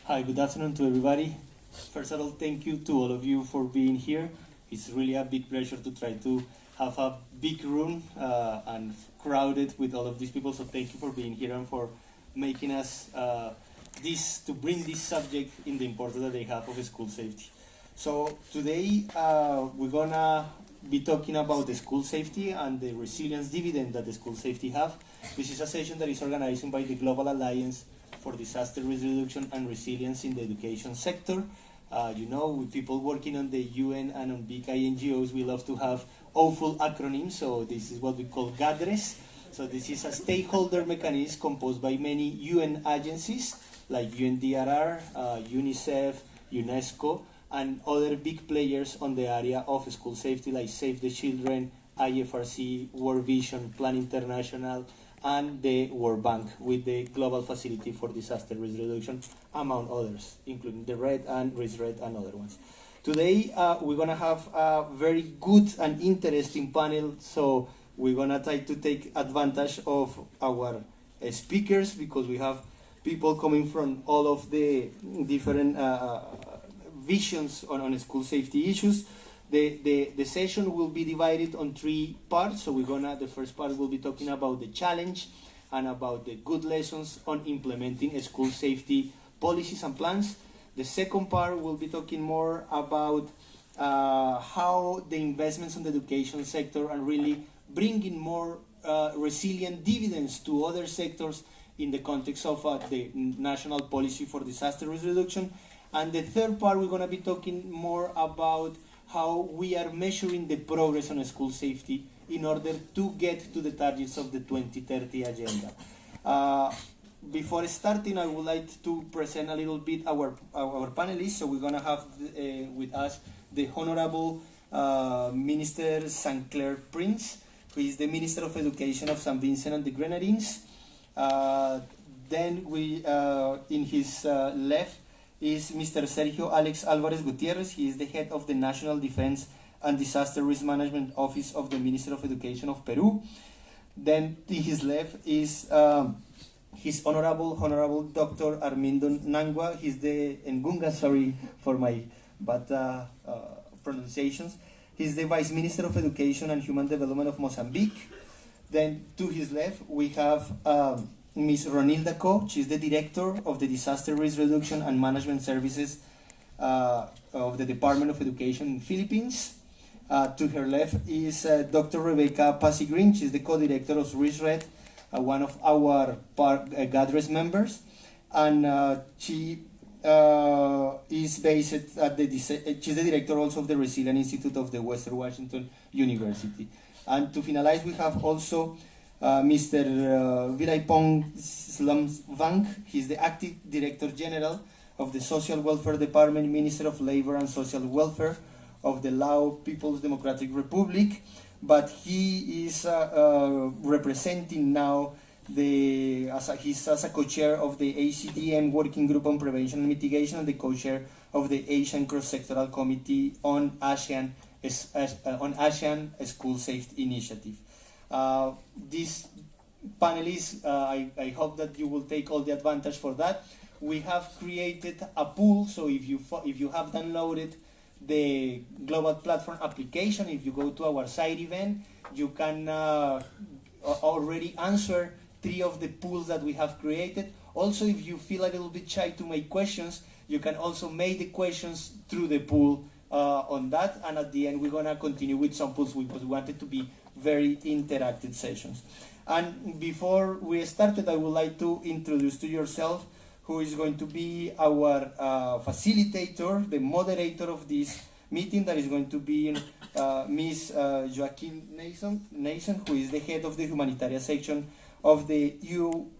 Hi, good afternoon to everybody. First of all, thank you to all of you for being here. It's really a big pleasure to try to have a big room and crowded with all of these people. So thank you for being here and for making us to bring this subject in the importance that they have of school safety. So today we're gonna be talking about the school safety and the resilience dividend that the school safety have. This is a session that is organized by the Global Alliance for Disaster Risk Reduction and Resilience in the Education Sector. With people working on the UN and on big NGOs, we love to have awful acronyms, so this is what we call GADRRRES. So this is a stakeholder mechanism composed by many UN agencies like UNDRR, UNICEF, UNESCO, and other big players on the area of school safety like Save the Children, IFRC, World Vision, Plan International, and the World Bank with the Global Facility for Disaster Risk Reduction, among others, including the RED and RISRED and other ones. Today, we're going to have a very good and interesting panel, so we're going to try to take advantage of our speakers because we have people coming from all of the different visions on school safety issues. The session will be divided on 3 parts. So the first part will be talking about the challenge and about the good lessons on implementing school safety policies and plans. The second part will be talking more about how the investments in the education sector are really bringing more resilient dividends to other sectors in the context of the national policy for disaster risk reduction. And the third part, we're going to be talking more about how we are measuring the progress on school safety in order to get to the targets of the 2030 agenda. Before starting, I would like to present a little bit our panelists. So we're going to have with us the Honorable Minister St. Clair Prince, who is the Minister of Education of St. Vincent and the Grenadines. Then in his left, is Mr. Sergio Alex Alvarez Gutierrez. He is the head of the National Defense and Disaster Risk Management Office of the Minister of Education of Peru. Then to his left is his Honorable Dr. Armindo Nangua. He's the Ngunga, sorry for my bad pronunciations. He's the Vice Minister of Education and Human Development of Mozambique. Then to his left we have Ms. Ronilda Ko. She's the Director of the Disaster Risk Reduction and Management Services of the Department of Education in Philippines. To her left is Dr. Rebecca Pasigreen. She's the Co-Director of RISRED, one of our GADRRRES members. And she is based at she's the Director also of the Resilient Institute of the Western Washington University. And to finalize, we have also Mr. Viraipong Slamvang. He's the Acting Director General of the Social Welfare Department, Minister of Labor and Social Welfare of the Lao People's Democratic Republic, but he is representing now he's as a co-chair of the ACDM Working Group on Prevention and Mitigation and the co-chair of the Asian Cross-Sectoral Committee on ASEAN School Safety Initiative. These panelists, I hope that you will take all the advantage for that. We have created a pool, so if you have downloaded the Global Platform application, if you go to our side event, you can already answer 3 of the pools that we have created. Also, if you feel a little bit shy to make questions, you can also make the questions through the pool on that, and at the end we're going to continue with some pools because we wanted to be very interactive sessions. And before we started, I would like to introduce to yourself who is going to be our facilitator, the moderator of this meeting. That is going to be Ms. Joaquin Nason, who is the head of the Humanitarian section of the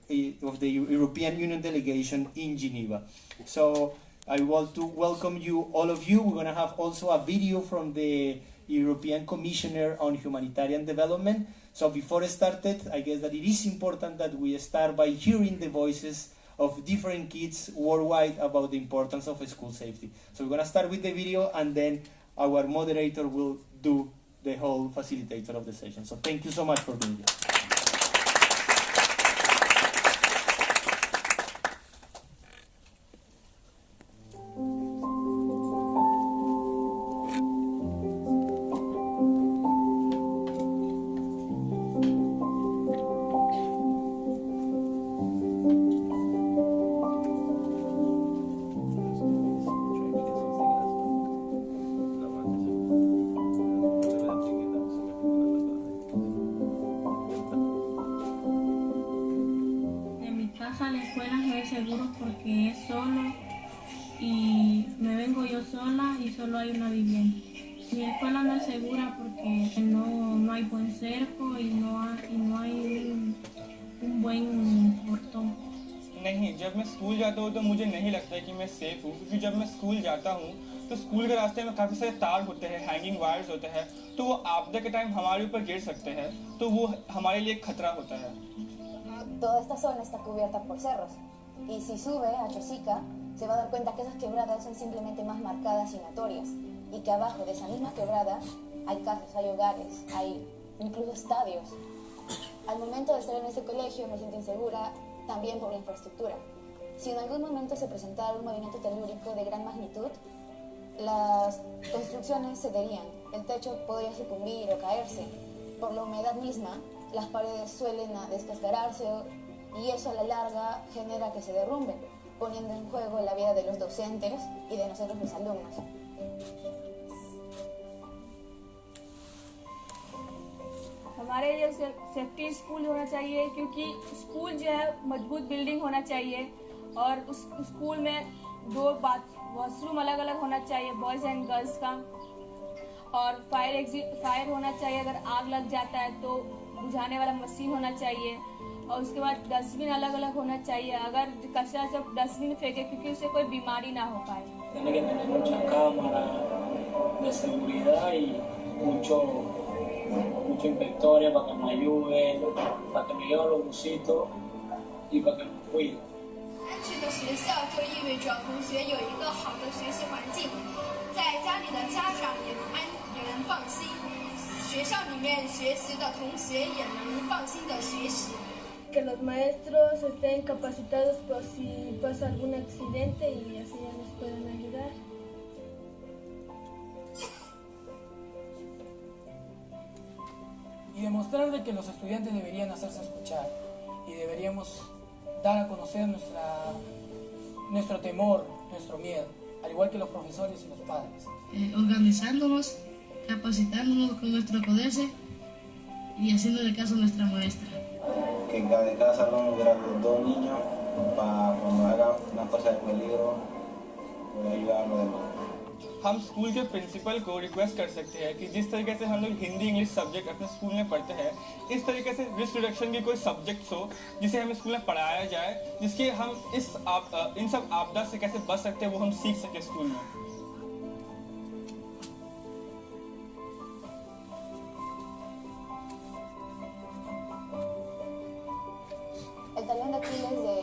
European Union delegation in Geneva. So I want to welcome you, all of you. We're going to have also a video from the European Commissioner on Humanitarian Development. So before I started, I guess that it is important that we start by hearing the voices of different kids worldwide about the importance of school safety. So we're going to start with the video, and then our moderator will do the whole facilitator of the session. So thank you so much for being here. solo y me vengo yo sola y solo hay una vivienda. Mi escuela no es segura porque no hay buen cerco y no hay un buen portón. नहीं, जब मैं school जाता हूँ तो मुझे नहीं लगता है कि मैं सेफ हूँ, क्योंकि जब मैं स्कूल जाता हूँ तो स्कूल के रास्ते में काफ़ी सारे तार होते हैं, हैंगिंग वायर्स होते हैं, तो वो आपदा के टाइम हमारे ऊपर गिर सकते हैं, तो वो हमारे लिए एक खतरा होता है. Toda esta zona está cubierta por cerros y si sube a Chosica se va a dar cuenta que esas quebradas son simplemente más marcadas y notorias y que abajo de esa misma quebrada hay casas, hay hogares, hay incluso estadios. Al momento de estar en este colegio me siento insegura también por la infraestructura. Si en algún momento se presentara un movimiento telúrico de gran magnitud, las construcciones cederían, el techo podría sucumbir o caerse. Por la humedad misma, las paredes suelen descascararse y eso a la larga genera que se derrumben, poniendo en juego la vida de los docentes y de nosotros los alumnos. हमारे लिए safety school होना चाहिए, क्योंकि school जो है मजबूत building होना चाहिए और उस स्कूल में 2 वॉशरूम अलग अलग होना चाहिए, बॉयज़ एंड गर्ल्स का, और फायर होना चाहिए, अगर आग लग जाता है तो बुझाने वाला मशीन होना चाहिए, और उसके बाद डस्टबिन अलग अलग होना चाहिए, अगर कचरा सब डस्टबिन फेंके क्योंकि उससे कोई बीमारी ना हो पाए. Tiene que tener muchas cámaras de seguridad y mucho inspectores para que nos ayuden, para que nos lleven los busitos y para que nos cuiden. 安全的学校就意味着同学有一个好的学习环境，在家里的家长也能放心，学校里面学习的同学也能放心的学习。 Que los maestros estén capacitados por si pasa algún accidente y así ya nos pueden ayudar. Y demostrar de que los estudiantes deberían hacerse escuchar y deberíamos dar a conocer nuestro temor, nuestro miedo, al igual que los profesores y los padres. Organizándonos, capacitándonos con nuestro CODESE y haciéndole caso a nuestra maestra. Que de cada salón hubiera 2 niños para cuando haga una cosa de peligro poder ayudar a los demás. हम school के principal को request कर सकते हैं कि जिस तरीके से हम लोग हिंदी इंग्लिश सब्जेक्ट अपने स्कूल में पढ़ते हैं, इस तरीके से रिस्क रिडक्शन की कोई सब्जेक्ट्स हो जिसे हमें स्कूल में पढ़ाया जाए, जिसके हम इन सब आपदा से कैसे बच सकते हैं वो हम सीख सकें स्कूल में. El talón de Aquiles de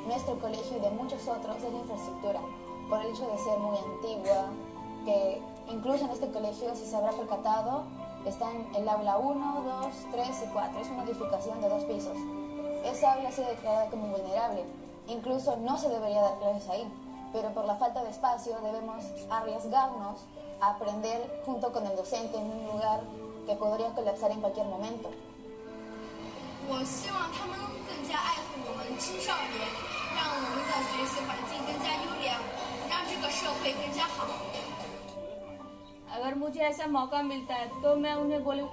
nuestro colegio y de muchos otros es la infraestructura, por el hecho de ser muy antigua, que incluso en este colegio, si se habrá percatado, está en el aula 1, 2, 3 y 4, es una edificación de 2 pisos. Esa aula ha sido declarada como vulnerable, incluso no se debería dar clases ahí, pero por la falta de espacio debemos arriesgarnos a aprender junto con el docente en un lugar que podría colapsar en cualquier momento. 我希望他们更加爱护我们青少年，让我们的学习环境更加优良，让这个社会更加好。 अगर मुझे ऐसा मौका मिलता है तो मैं उन्हें बोलूँ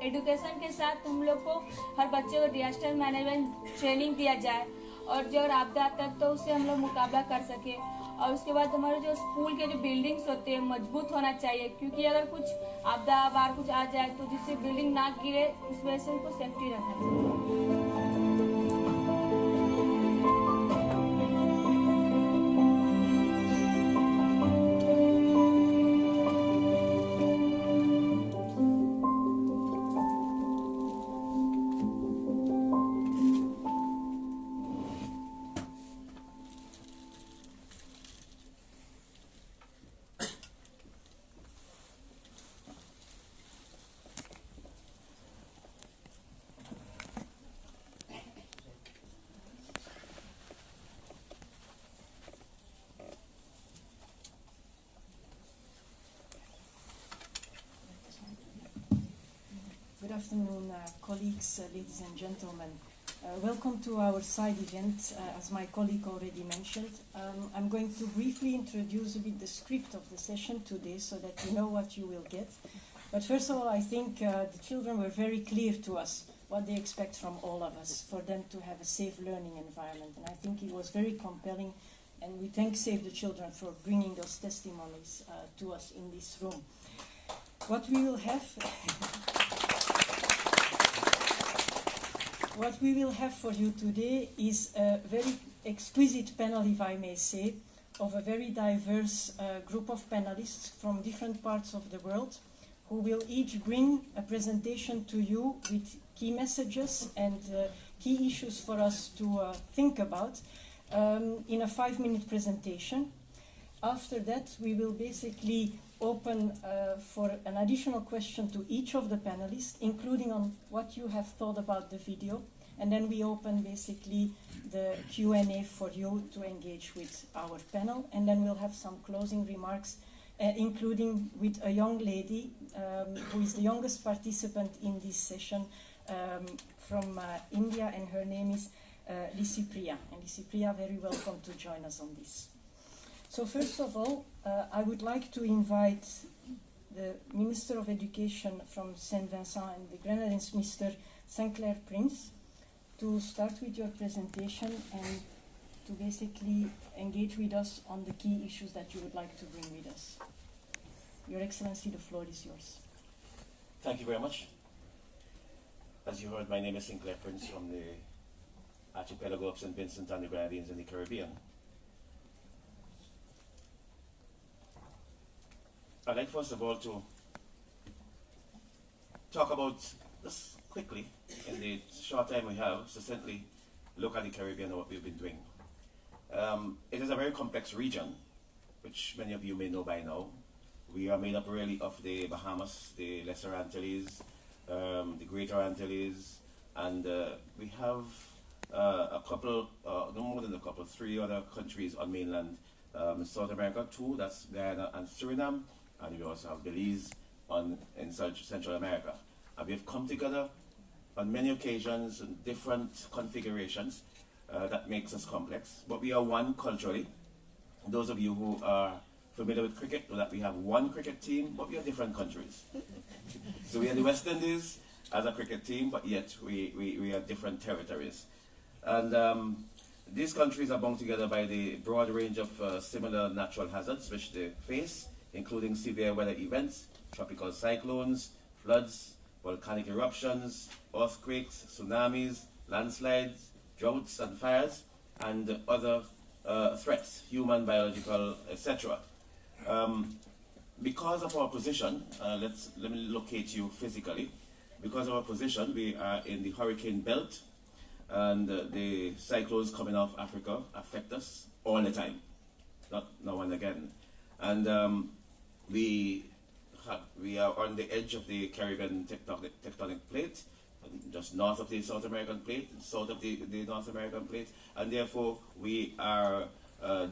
एडुकेशन के साथ हम लोग को हर बच्चे को डिजास्टर मैनेजमेंट ट्रेनिंग दिया जाए, और जो अगर आपदा आता है तो उससे हम लोग मुकाबला कर सके. और उसके बाद हमारे जो स्कूल के जो बिल्डिंग्स होते हैं मजबूत होना चाहिए, क्योंकि अगर कुछ आपदा बाहर कुछ आ जाए तो जिससे बिल्डिंग ना गिरे, उस वजह से उनको सेफ्टी रखना चाहिए. Good afternoon, colleagues, ladies and gentlemen. Welcome to our side event, as my colleague already mentioned. I'm going to briefly introduce a bit the script of the session today so that you know what you will get. But first of all, I think the children were very clear to us what they expect from all of us, for them to have a safe learning environment. And I think it was very compelling And we thank Save the Children for bringing those testimonies to us in this room. What we will have what we will have for you today is a very exquisite panel, if I may say, of a very diverse group of panelists from different parts of the world, who will each bring a presentation to you with key messages and key issues for us to think about in a 5-minute presentation. After that, we will basically open for an additional question to each of the panelists, including on what you have thought about the video. And then we open basically the Q&A for you to engage with our panel. And then we'll have some closing remarks, including with a young lady who is the youngest participant in this session from India, and her name is Lisipriya. And Lisipriya, very welcome to join us on this. So first of all, I would like to invite the Minister of Education from Saint Vincent and the Grenadines, Mr. Sinclair Prince, to start with your presentation and to basically engage with us on the key issues that you would like to bring with us. Your Excellency, the floor is yours. Thank you very much. As you heard, my name is Sinclair Prince from the archipelago of St. Vincent and the Grenadines in the Caribbean. I'd like first of all to talk about, just quickly, in the short time we have, succinctly look at the Caribbean and what we've been doing. It is a very complex region, which many of you may know by now. We are made up really of the Bahamas, the Lesser Antilles, the Greater Antilles, and we have a couple, no more than a couple, 3 other countries on mainland South America, 2, that's Guyana and Suriname, and we also have Belize in Central America. And we've come together on many occasions in different configurations that makes us complex, but we are one culturally. Those of you who are familiar with cricket know that we have one cricket team, but we are different countries. So we are the West Indies as a cricket team, but yet we are different territories. And these countries are bound together by the broad range of similar natural hazards which they face, including severe weather events, tropical cyclones, floods, volcanic eruptions, earthquakes, tsunamis, landslides, droughts and fires, and other threats, human, biological, etc. Because of our position, let me locate you physically. Because of our position, we are in the hurricane belt, and the cyclones coming off Africa affect us all the time, not now and again. And we are on the edge of the Caribbean tectonic plate, just north of the South American plate, south of the North American plate, and therefore we are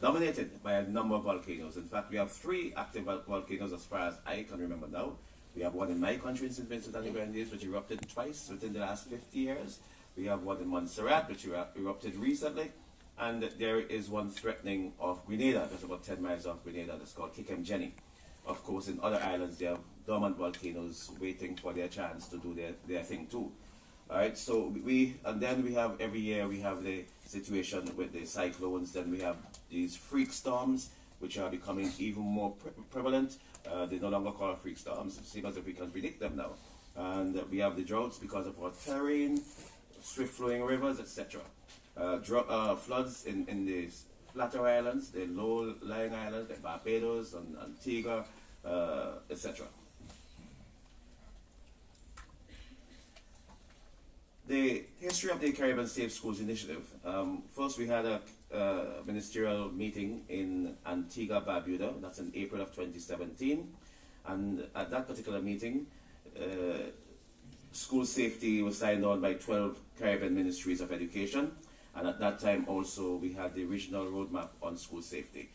dominated by a number of volcanoes. In fact, we have 3 active volcanoes as far as I can remember now. We have one in my country, in St. Vincent and the Grenadines, which erupted twice within the last 50 years. We have one in Montserrat, which erupted recently, and there is one threatening of Grenada, just about 10 miles off Grenada, that's called Kikem-Jenny. Of course, in other islands, there are dormant volcanoes waiting for their chance to do their thing too. All right, so and then we have, every year we have the situation with the cyclones, then we have these freak storms, which are becoming even more prevalent. They no longer call freak storms, it seems as if we can predict them now. And we have the droughts because of our terrain, swift flowing rivers, etc. Floods in the flatter islands, the low-lying islands like Barbados and Antigua, etc. The history of the Caribbean Safe Schools Initiative. First, we had a ministerial meeting in Antigua, Barbuda. That's in April of 2017. And at that particular meeting, school safety was signed on by 12 Caribbean ministries of education. And at that time also, we had the regional roadmap on school safety.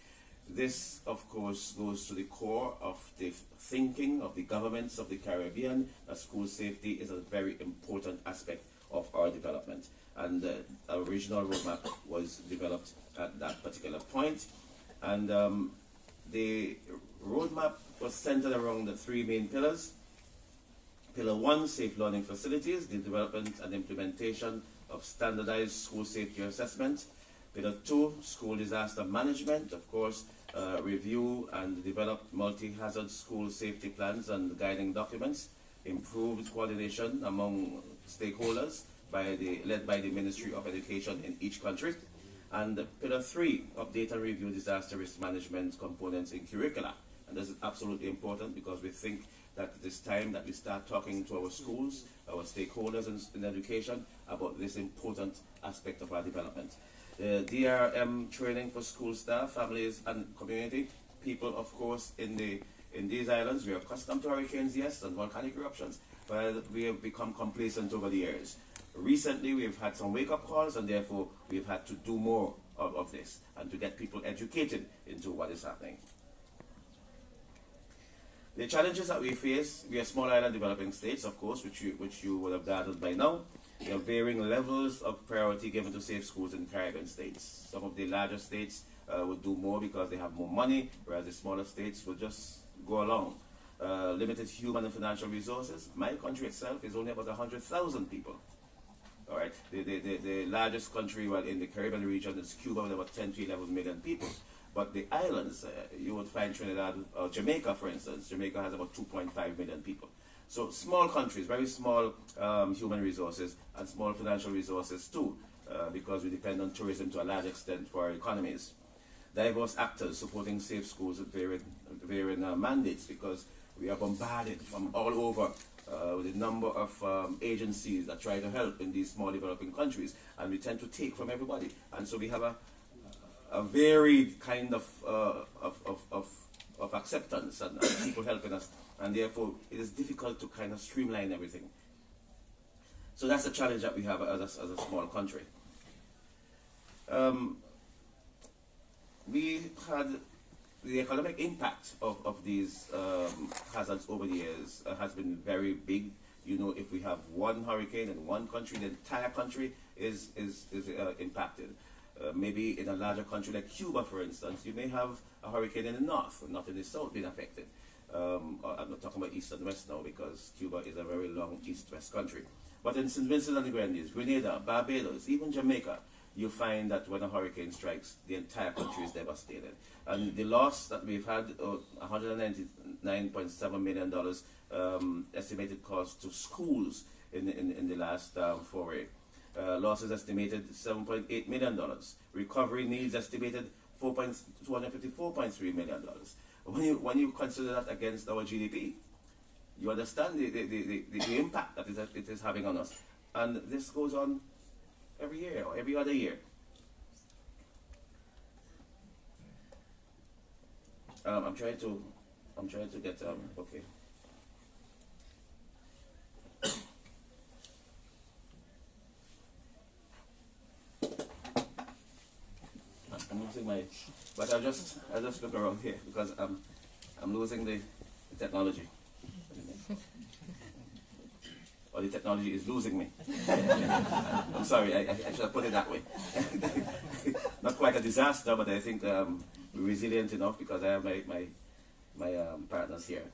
This, of course, goes to the core of the thinking of the governments of the Caribbean, that school safety is a very important aspect of our development. And a regional roadmap was developed at that particular point. And the roadmap was centered around the 3 main pillars. Pillar 1, safe learning facilities, the development and implementation of standardized school safety assessment. Pillar 2, school disaster management, of course, review and develop multi-hazard school safety plans and guiding documents, improved coordination among stakeholders led by the Ministry of Education in each country. And Pillar 3, update and review disaster risk management components in curricula. And this is absolutely important because we think that it is time that we start talking to our schools, our stakeholders in education about this important aspect of our development. The DRM training for school staff, families and community. People, of course, in these islands, we are accustomed to hurricanes, yes, and volcanic eruptions, but we have become complacent over the years. Recently, we've had some wake-up calls, and therefore we've had to do more of this and to get people educated into what is happening. The challenges that we face, we are small island developing states, of course, which you would have gathered by now. There are varying levels of priority given to safe schools in Caribbean states. Some of the larger states would do more because they have more money, whereas the smaller states will just go along. Limited human and financial resources. My country itself is only about 100,000 people. All right. The largest country, well, in the Caribbean region is Cuba with about 10 to 11 million people. But the islands, you would find Trinidad or Jamaica, for instance. Jamaica has about 2.5 million people. So small countries, very small human resources and small financial resources too, because we depend on tourism to a large extent for our economies. Diverse actors supporting safe schools with varying mandates, because we are bombarded from all over with a number of agencies that try to help in these small developing countries, and we tend to take from everybody. And so we have a varied kind of acceptance and people helping us, and therefore it is difficult to kind of streamline everything. So that's the challenge that we have as a small country. We had the economic impact of these hazards over the years has been very big. You know, if we have one hurricane in one country, the entire country is impacted. Maybe in a larger country like Cuba, for instance, you may have a hurricane in the north, not in the south being affected. I'm not talking about east and west now, because Cuba is a very long east-west country. But in St. Vincent and the Grenadines, Grenada, Barbados, even Jamaica, you find that when a hurricane strikes, the entire country is devastated. And the loss that we've had, $199.7 million estimated cost to schools in the last foray. Losses estimated $7.8 million. Recovery needs estimated $254.3 million. When you consider that against our GDP, you understand the impact that it is having on us. And this goes on every year or every other year. I'm trying to get okay. I'm losing my, but I'll just look around here because I'm losing the technology. Or the technology is losing me. I'm sorry, I should have put it that way. Not quite a disaster, but I think we're resilient enough because I have my partners here.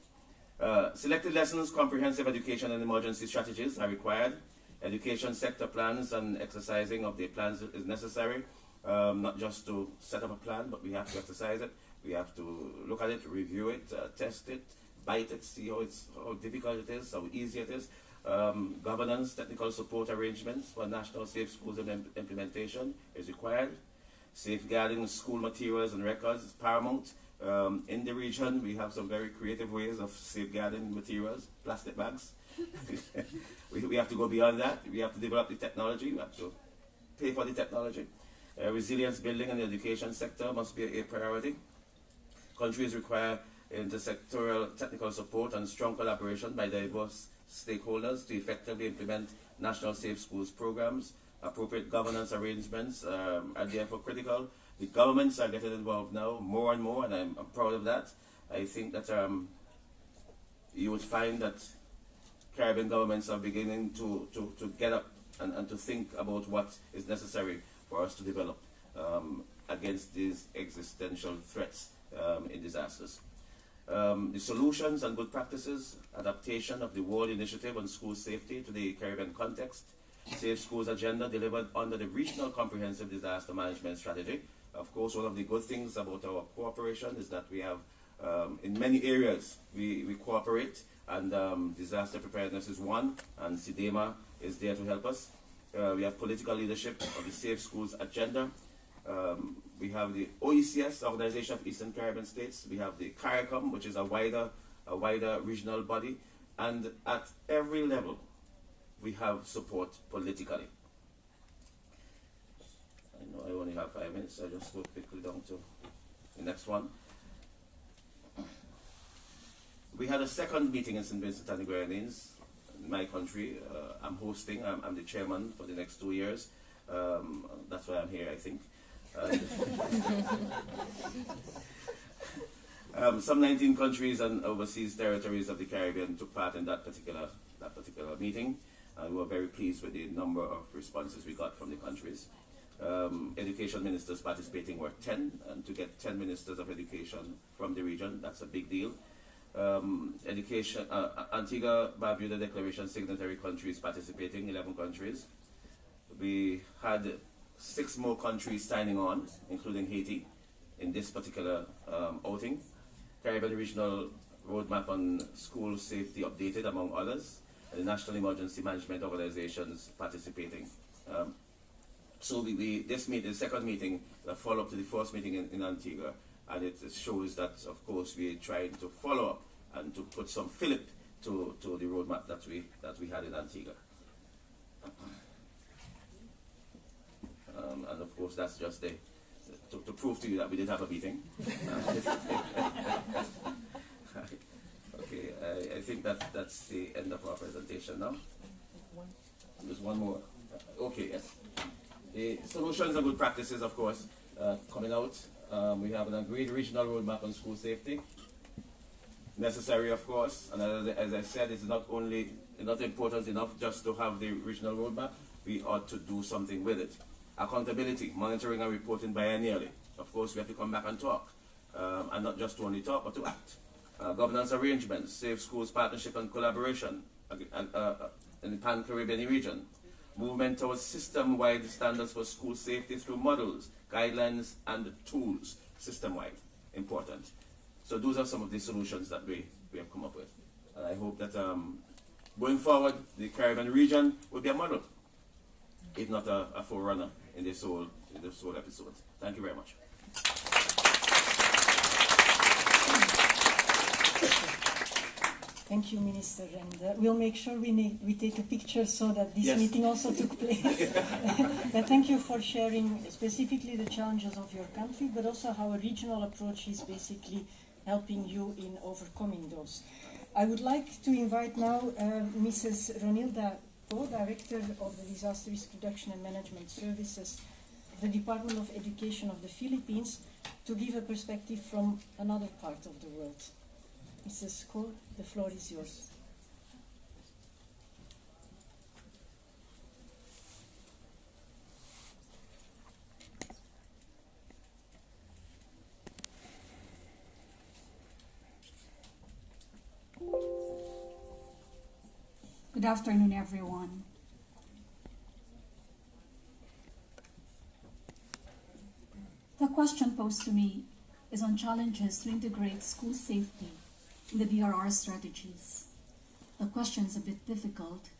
Selected lessons, comprehensive education and emergency strategies are required. Education sector plans and exercising of the plans is necessary. Not just to set up a plan, but we have to exercise it. We have to look at it, review it, test it, bite it, see how difficult it is, how easy it is. Governance, technical support arrangements for national safe schools implementation is required. Safeguarding school materials and records is paramount. In the region, we have some very creative ways of safeguarding materials, plastic bags. we have to go beyond that. We have to develop the technology. We have to pay for the technology. Resilience building in the education sector must be a priority. Countries require intersectoral technical support and strong collaboration by diverse stakeholders to effectively implement national safe schools programs. Appropriate governance arrangements are therefore critical. The governments are getting involved now more and more, and I'm proud of that. I think that you would find that Caribbean governments are beginning to get up and to think about what is necessary for us to develop against these existential threats in disasters. The solutions and good practices, adaptation of the World Initiative on School Safety to the Caribbean context, Safe Schools Agenda delivered under the Regional Comprehensive Disaster Management Strategy. Of course, one of the good things about our cooperation is that we have, in many areas, we cooperate, and disaster preparedness is one, and SIDEMA is there to help us. We have political leadership of the Safe Schools Agenda. We have the OECS, Organization of Eastern Caribbean States. We have the CARICOM, which is a wider regional body. And at every level, we have support politically. I know I only have 5 minutes, so I'll just go quickly down to the next one. We had a second meeting in St. Vincent and the Grenadines, in my country. I'm hosting, I'm the chairman for the next 2 years. That's why I'm here, I think. Some 19 countries and overseas territories of the Caribbean took part in that particular meeting. We were very pleased with the number of responses we got from the countries. Education ministers participating were 10, and to get 10 ministers of education from the region, that's a big deal. Antigua, Barbuda Declaration signatory countries participating, 11 countries. We had 6 more countries signing on, including Haiti, in this particular outing. Caribbean Regional Roadmap on School Safety updated, among others, and the National Emergency Management Organizations participating. So this meeting, the second meeting, the follow-up to the first meeting in Antigua, and it shows that, of course, we are trying to follow up and to put some fillip to the roadmap that we had in Antigua. And of course, that's just to prove to you that we did have a meeting. Okay, I think that's the end of our presentation now. There's one more. Okay, yes. The solutions and good practices, of course, coming out. We have an agreed regional roadmap on school safety. Necessary, of course, and as I said, it's not important enough just to have the regional roadmap. We ought to do something with it. Accountability, monitoring and reporting biennially. Of course, we have to come back and talk, and not just to only talk, but to act. Governance arrangements, safe schools partnership and collaboration in the Pan-Caribbean region. Movement towards system-wide standards for school safety through models, guidelines, and tools, system-wide, important. So those are some of the solutions that we have come up with. And I hope that going forward, the Caribbean region will be a model, if not a forerunner in this whole episode. Thank you very much. Thank you, Minister, and we'll make sure we take a picture so that this meeting also took place. But thank you for sharing specifically the challenges of your country, but also how a regional approach is basically helping you in overcoming those. I would like to invite now Mrs. Ronilda Po, Director of the Disaster Risk Reduction and Management Services, the Department of Education of the Philippines, to give a perspective from another part of the world. Mrs. Ko, the floor is yours. Good afternoon, everyone. The question posed to me is on challenges to integrate school safety in the DRR strategies. The question is a bit difficult,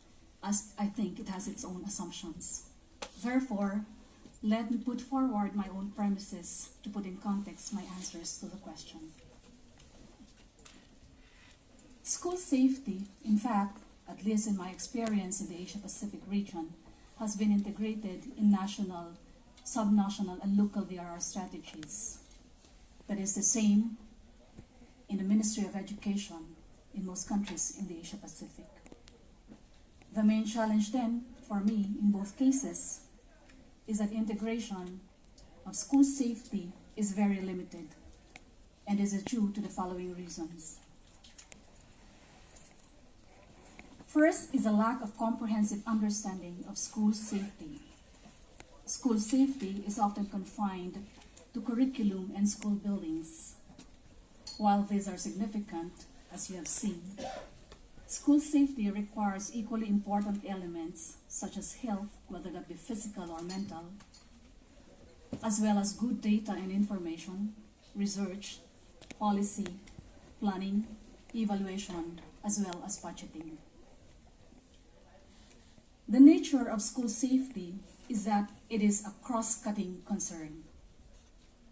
as I think it has its own assumptions. Therefore, let me put forward my own premises to put in context my answers to the question. School safety, in fact, at least in my experience in the Asia-Pacific region, has been integrated in national, subnational, and local DRR strategies. That is the same in the Ministry of Education in most countries in the Asia-Pacific. The main challenge then, for me, in both cases, is that integration of school safety is very limited, and is due to the following reasons. First is a lack of comprehensive understanding of school safety. School safety is often confined to curriculum and school buildings. While these are significant, as you have seen, School safety requires equally important elements such as health, whether that be physical or mental, as well as good data and information, research, policy, planning, evaluation, as well as budgeting. The nature of school safety is that it is a cross-cutting concern.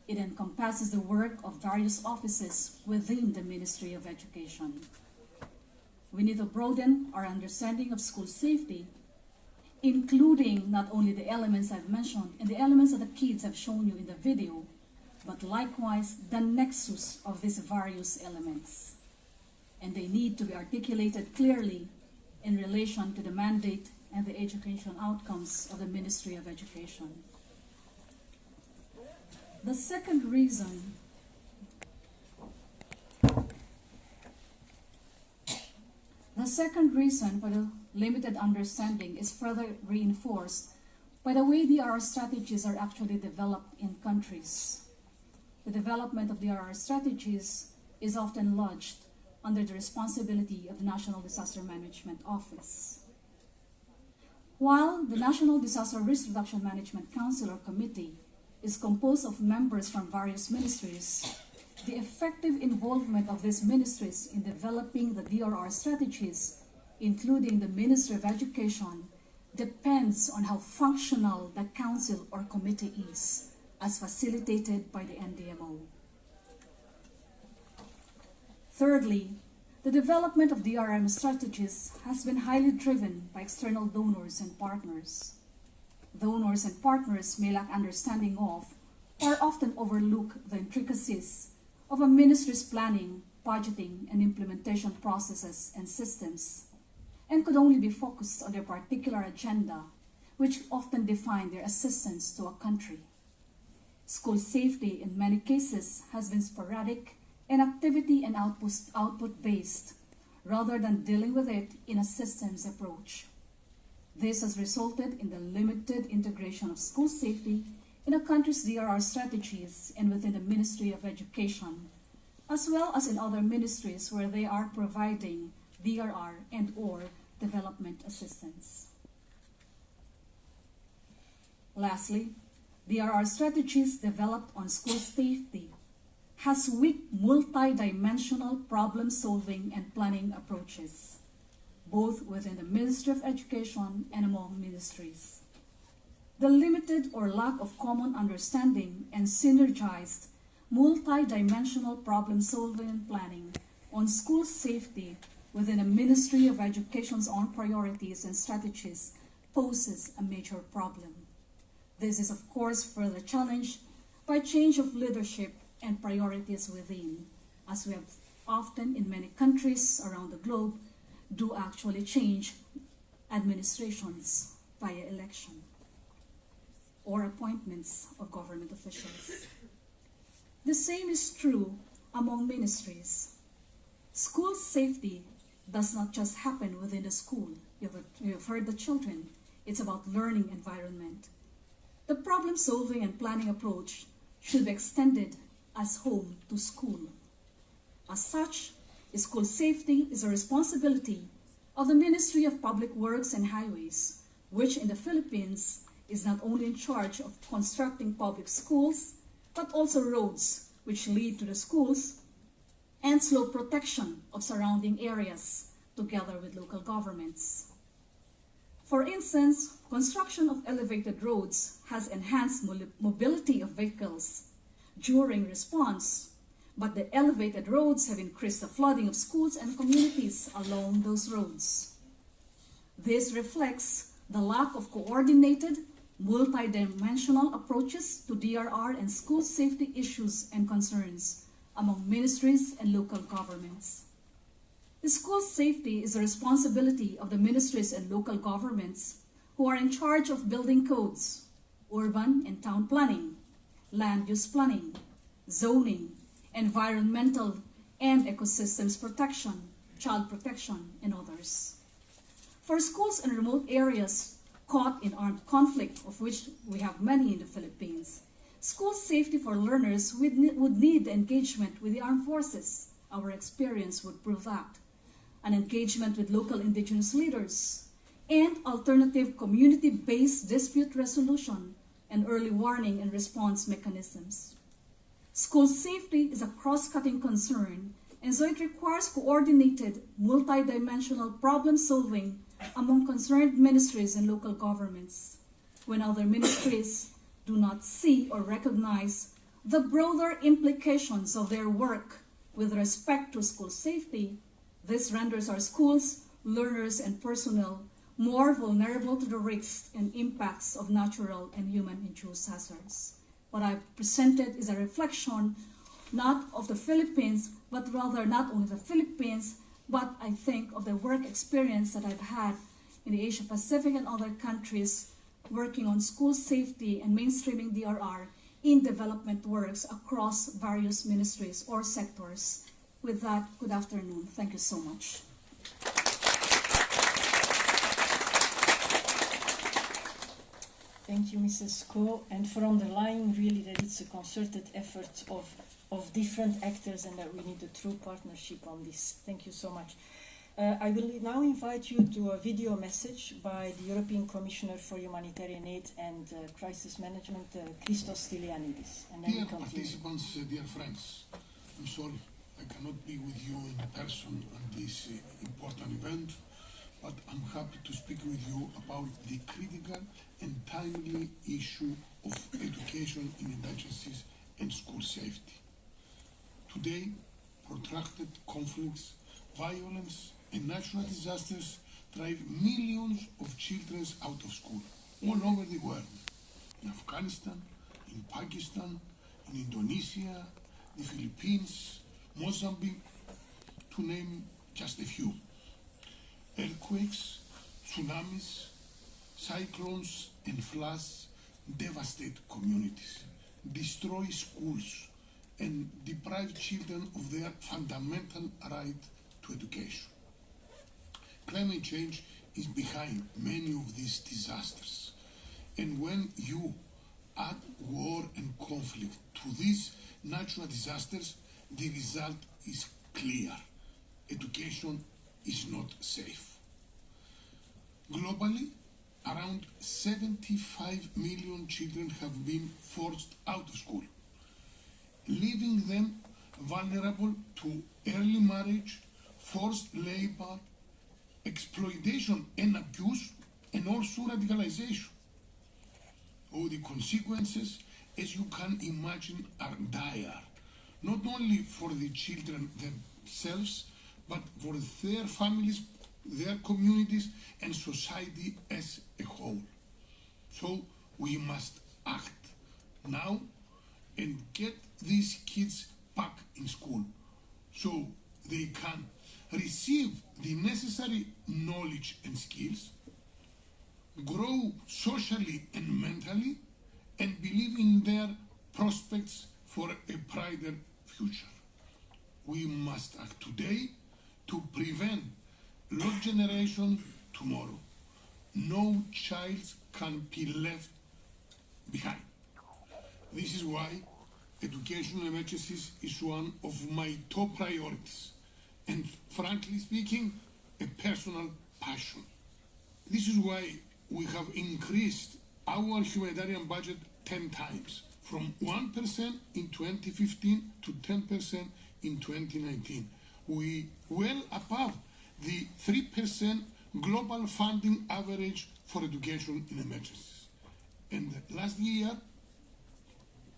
It encompasses the work of various offices within the Ministry of Education. We need to broaden our understanding of school safety, including not only the elements I've mentioned and the elements that the kids have shown you in the video, but likewise the nexus of these various elements. And they need to be articulated clearly in relation to the mandate and the educational outcomes of the Ministry of Education. The second reason for the limited understanding is further reinforced by the way DRR strategies are actually developed in countries. The development of DRR strategies is often lodged under the responsibility of the National Disaster Management Office. While the National Disaster Risk Reduction Management Council or Committee is composed of members from various ministries, the effective involvement of these ministries in developing the DRR strategies, including the Ministry of Education, depends on how functional the council or committee is, as facilitated by the NDMO. Thirdly, the development of DRM strategies has been highly driven by external donors and partners. Donors and partners may lack understanding of or often overlook the intricacies of a ministry's planning, budgeting, and implementation processes and systems, and could only be focused on their particular agenda, which often define their assistance to a country. School safety in many cases has been sporadic and activity and output-based, rather than dealing with it in a systems approach. This has resulted in the limited integration of school safety in a country's DRR strategies and within the Ministry of Education, as well as in other ministries where they are providing DRR and/or development assistance. Lastly, DRR strategies developed on school safety has weak multi-dimensional problem-solving and planning approaches, both within the Ministry of Education and among ministries. The limited or lack of common understanding and synergized multi-dimensional problem-solving and planning on school safety within the Ministry of Education's own priorities and strategies poses a major problem. This is, of course, further challenged by change of leadership and priorities within, as we have often in many countries around the globe do actually change administrations via election or appointments of government officials. The same is true among ministries. School safety does not just happen within the school. You've heard the children. It's about learning environment. The problem-solving and planning approach should be extended as home to school. As such, school safety is a responsibility of the Ministry of Public Works and Highways, which in the Philippines is not only in charge of constructing public schools, but also roads which lead to the schools and slope protection of surrounding areas together with local governments. For instance, construction of elevated roads has enhanced mobility of vehicles during response, but the elevated roads have increased the flooding of schools and communities along those roads. This reflects the lack of coordinated, multi-dimensional approaches to DRR and school safety issues and concerns among ministries and local governments. School safety is a responsibility of the ministries and local governments who are in charge of building codes, urban and town planning, land use planning, zoning, environmental and ecosystems protection, child protection, and others. For schools in remote areas caught in armed conflict, of which we have many in the Philippines, school safety for learners would need engagement with the armed forces. Our experience would prove that. and engagement with local indigenous leaders, and alternative community-based dispute resolution and early warning and response mechanisms. School safety is a cross-cutting concern, and so it requires coordinated, multidimensional problem-solving among concerned ministries and local governments. When other ministries do not see or recognize the broader implications of their work with respect to school safety, this renders our schools, learners, and personnel more vulnerable to the risks and impacts of natural and human-induced hazards. What I've presented is a reflection not of the Philippines, but rather not only the Philippines, but I think of the work experience that I've had in the Asia Pacific and other countries working on school safety and mainstreaming DRR in development works across various ministries or sectors. With that, good afternoon. Thank you so much. Thank you, Mrs. Ko, and for underlying really that it's a concerted effort of different actors and that we need a true partnership on this. Thank you so much. I will now invite you to a video message by the European Commissioner for Humanitarian Aid and Crisis Management, Christos Stylianidis. And then Dear we continue. participants, dear friends, I'm sorry I cannot be with you in person on this important event, but I'm happy to speak with you about the critical and timely issue of education in emergencies and school safety. Today, protracted conflicts, violence, and natural disasters drive millions of children out of school all over the world. In Afghanistan, in Pakistan, in Indonesia, the Philippines, Mozambique, to name just a few. Earthquakes, tsunamis, cyclones, and floods devastate communities, destroy schools, and deprive children of their fundamental right to education. Climate change is behind many of these disasters. And when you add war and conflict to these natural disasters, the result is clear. Education is not safe. Globally, around 75 million children have been forced out of school, leaving them vulnerable to early marriage, forced labor, exploitation and abuse, and also radicalization. Oh, the consequences, as you can imagine, are dire, not only for the children themselves, but for their families, their communities, and society as a whole. So we must act now and get these kids back in school so they can receive the necessary knowledge and skills, grow socially and mentally, and believe in their prospects for a brighter future. We must act today to prevent lost generation tomorrow. No child can be left behind. This is why education in emergencies is one of my top priorities, and frankly speaking, a personal passion. This is why we have increased our humanitarian budget 10 times, from 1% in 2015 to 10% in 2019. We well above the 3% global funding average for education in emergencies. And last year,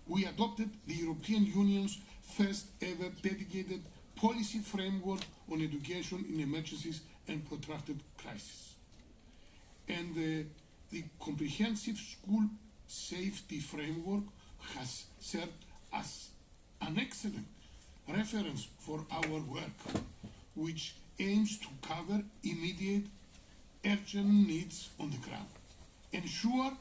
we adopted the European Union's first ever dedicated policy framework on education in emergencies and protracted crises. And the comprehensive school safety framework has served as an excellent reference for our work, which aims to cover immediate urgent needs on the ground, ensure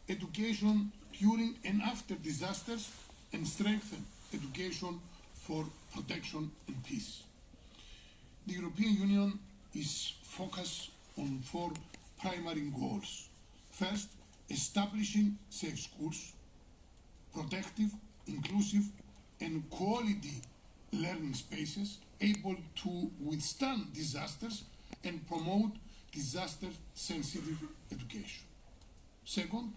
education during and after disasters, and strengthen education for protection and peace. The European Union is focused on 4 primary goals. First, establishing safe schools, protective, inclusive, and quality learning spaces able to withstand disasters and promote disaster-sensitive education. Second,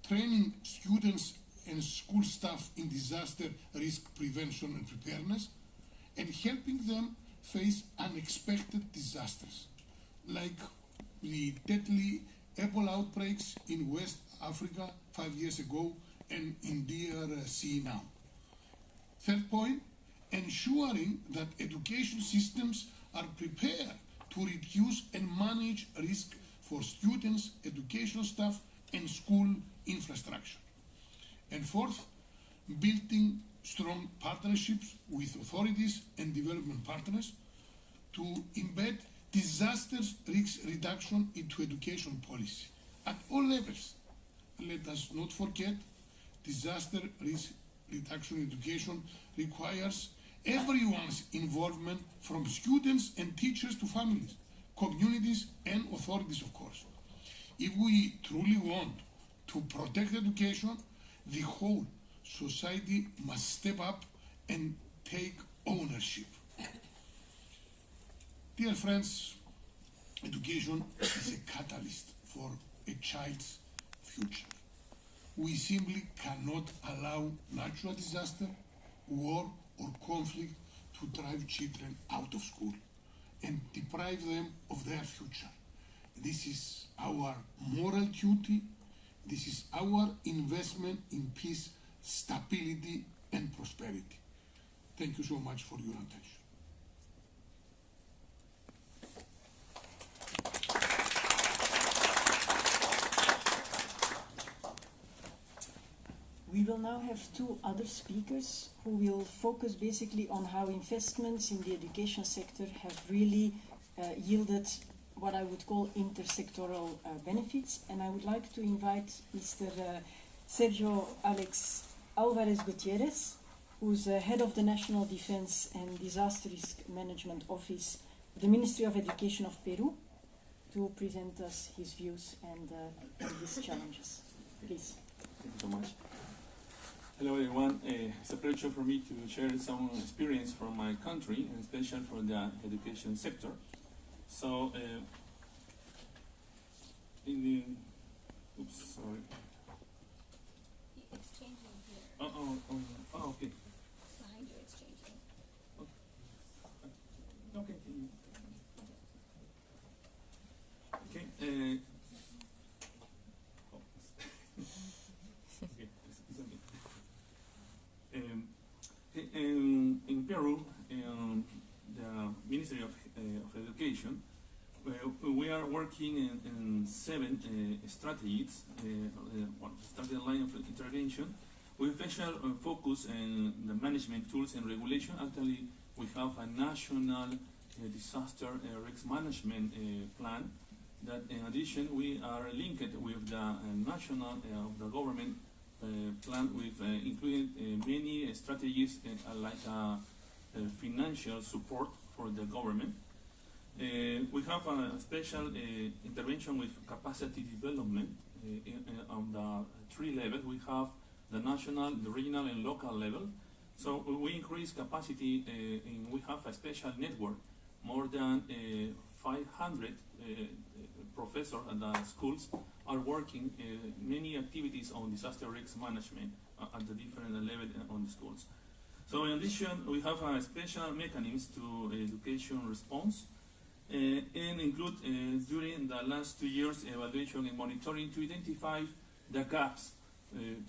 training students and school staff in disaster risk prevention and preparedness, and helping them face unexpected disasters, like the deadly Ebola outbreaks in West Africa 5 years ago and in DRC now. Third point, ensuring that education systems are prepared to reduce and manage risk for students, educational staff, and school infrastructure. And fourth, building strong partnerships with authorities and development partners to embed disaster risk reduction into education policy at all levels. Let us not forget, disaster risk reduction in education requires everyone's involvement, from students and teachers to families, communities, and authorities, of course. If we truly want to protect education, the whole society must step up and take ownership. Dear friends, education is a catalyst for a child's future. We simply cannot allow natural disaster, war, or conflict to drive children out of school and deprive them of their future. This is our moral duty. This is our investment in peace, stability, and prosperity. Thank you so much for your attention. We will now have two other speakers who will focus basically on how investments in the education sector have really yielded what I would call intersectoral benefits. And I would like to invite Mr. Sergio Alex Alvarez Gutierrez, who's head of the National Defense and Disaster Risk Management Office, the Ministry of Education of Peru, to present us his views and his challenges. Please. Thank you so much. Hello everyone, it's a pleasure for me to share some experience from my country, and especially for the education sector. So, in the, oops, sorry. It's changing here. Oh, okay. Behind you, it's changing. Okay. Okay. In Peru, the Ministry of Education, we are working in 7 strategies, strategic line of intervention, with special focus on the management tools and regulation. Actually, we have a national disaster risk management plan that, in addition, we are linked with the national of the government plan, with including many strategies like financial support for the government. We have a special intervention with capacity development on the 3 levels. We have the national, the regional, and local level. So we increase capacity, and we have a special network. More than 500 professors at the schools are working many activities on disaster risk management at the different levels on the schools. So in addition, we have a special mechanism to education response, and include during the last 2 years evaluation and monitoring to identify the gaps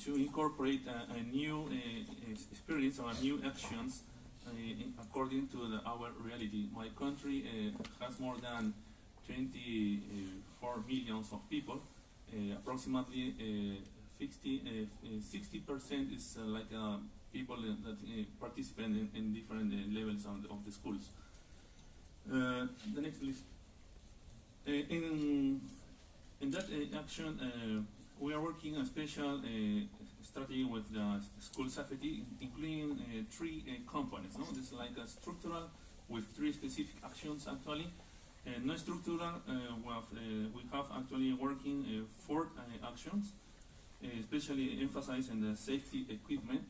to incorporate a new experience or new actions according to our reality. My country has more than 24 million of people. Approximately 60% is like people that participate in different levels of the schools. The next list. In that action, we are working a special strategy with the school safety, including 3 components. No? This is like a structural with 3 specific actions actually. Non-structural, we have actually working 4 actions, especially emphasizing the safety equipment,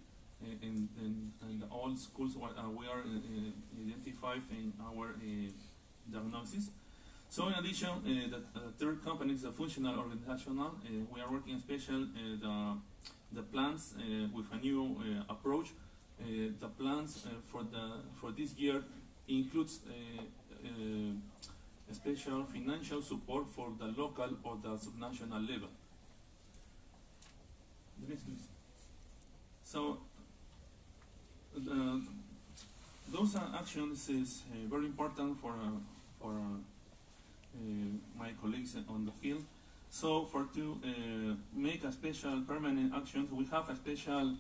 in all schools where we are identified in our diagnosis. So in addition, the third component is the functional organizational. We are working special the plans with a new approach. The plans for this year includes special financial support for the local or the subnational level. The next, please. So those actions is very important for my colleagues on the field. So to make a special permanent action, we have a special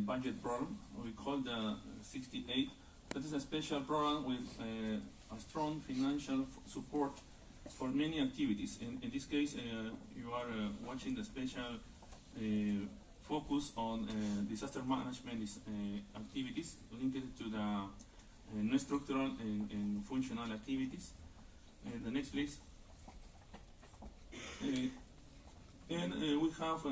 budget program we call the 68. That is a special program with a strong financial support for many activities. In this case, you are watching the special focus on disaster management activities linked to the non-structural and functional activities. The next, please. And we have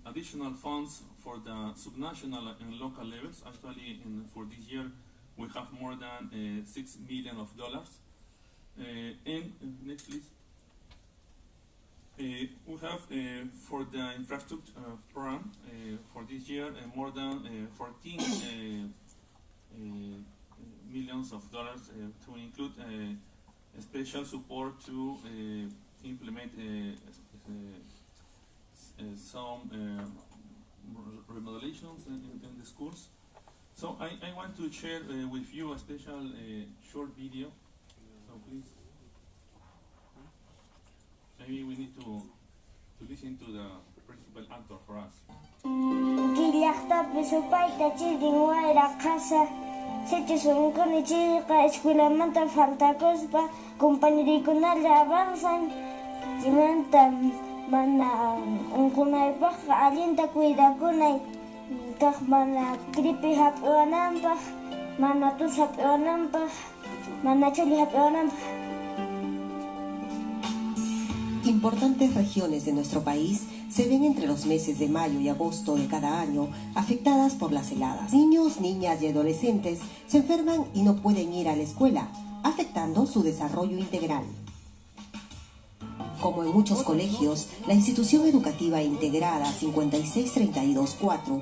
additional funds for the subnational and local levels. Actually, for this year, we have more than $6 million. And next, please. We have for the infrastructure program for this year more than $14 millions to include special support to implement some remodelations in the schools. So I want to share with you a special short video. So please. Maybe we need to listen to the principal actor for us. Importantes regiones de nuestro país se ven entre los meses de mayo y agosto de cada año afectadas por las heladas. Niños, niñas y adolescentes se enferman y no pueden ir a la escuela, afectando su desarrollo integral. Como en muchos colegios, la institución educativa integrada 56324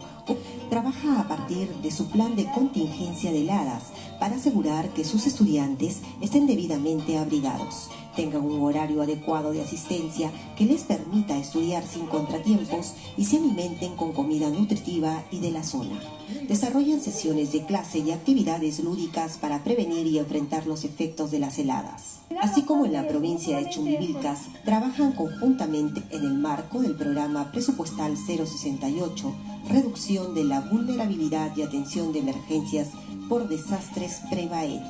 trabaja a partir de su plan de contingencia de heladas para asegurar que sus estudiantes estén debidamente abrigados, tengan un horario adecuado de asistencia que les permita estudiar sin contratiempos y se alimenten con comida nutritiva y de la zona. Desarrollan sesiones de clase y actividades lúdicas para prevenir y enfrentar los efectos de las heladas. Así como en la provincia de Chumbivilcas, trabajan conjuntamente en el marco del programa presupuestal 068, reducción de la vulnerabilidad y atención de emergencias por desastres PREVAED.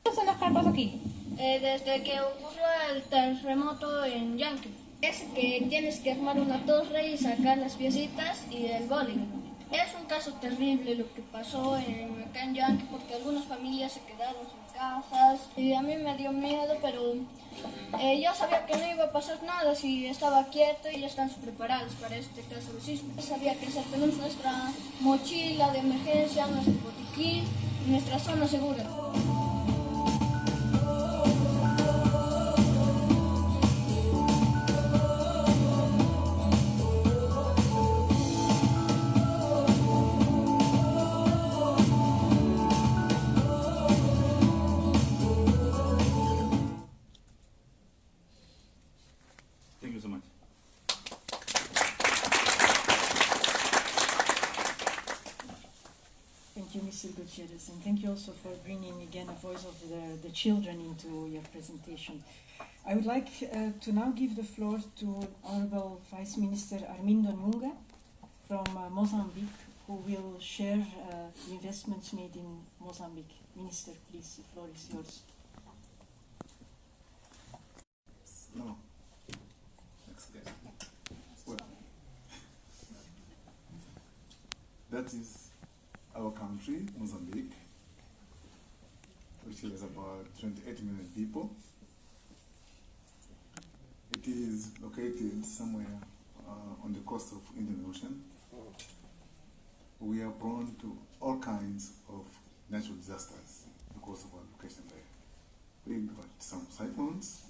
¿Qué son las carpas aquí? Desde que ocurrió el terremoto en Yankee. Es que tienes que armar una torre y sacar las piecitas y el bowling. Es un caso terrible lo que pasó acá en Yankee porque algunas familias se quedaron sin casas y a mí me dio miedo, pero yo sabía que no iba a pasar nada si estaba quieto y ya están preparados para este caso de sismo. Sabía que tenemos nuestra mochila de emergencia, nuestro botiquín, nuestra zona segura. And thank you also for bringing again a voice of the children into your presentation. I would like to now give the floor to Honorable Vice Minister Armindo Nunga from Mozambique, who will share the investments made in Mozambique. Minister, please, the floor is yours. No. Next guy. Well, that is our country, Mozambique, which is about 28 million people. It is located somewhere on the coast of Indian Ocean. We are prone to all kinds of natural disasters because of our location there. We've got some cyclones,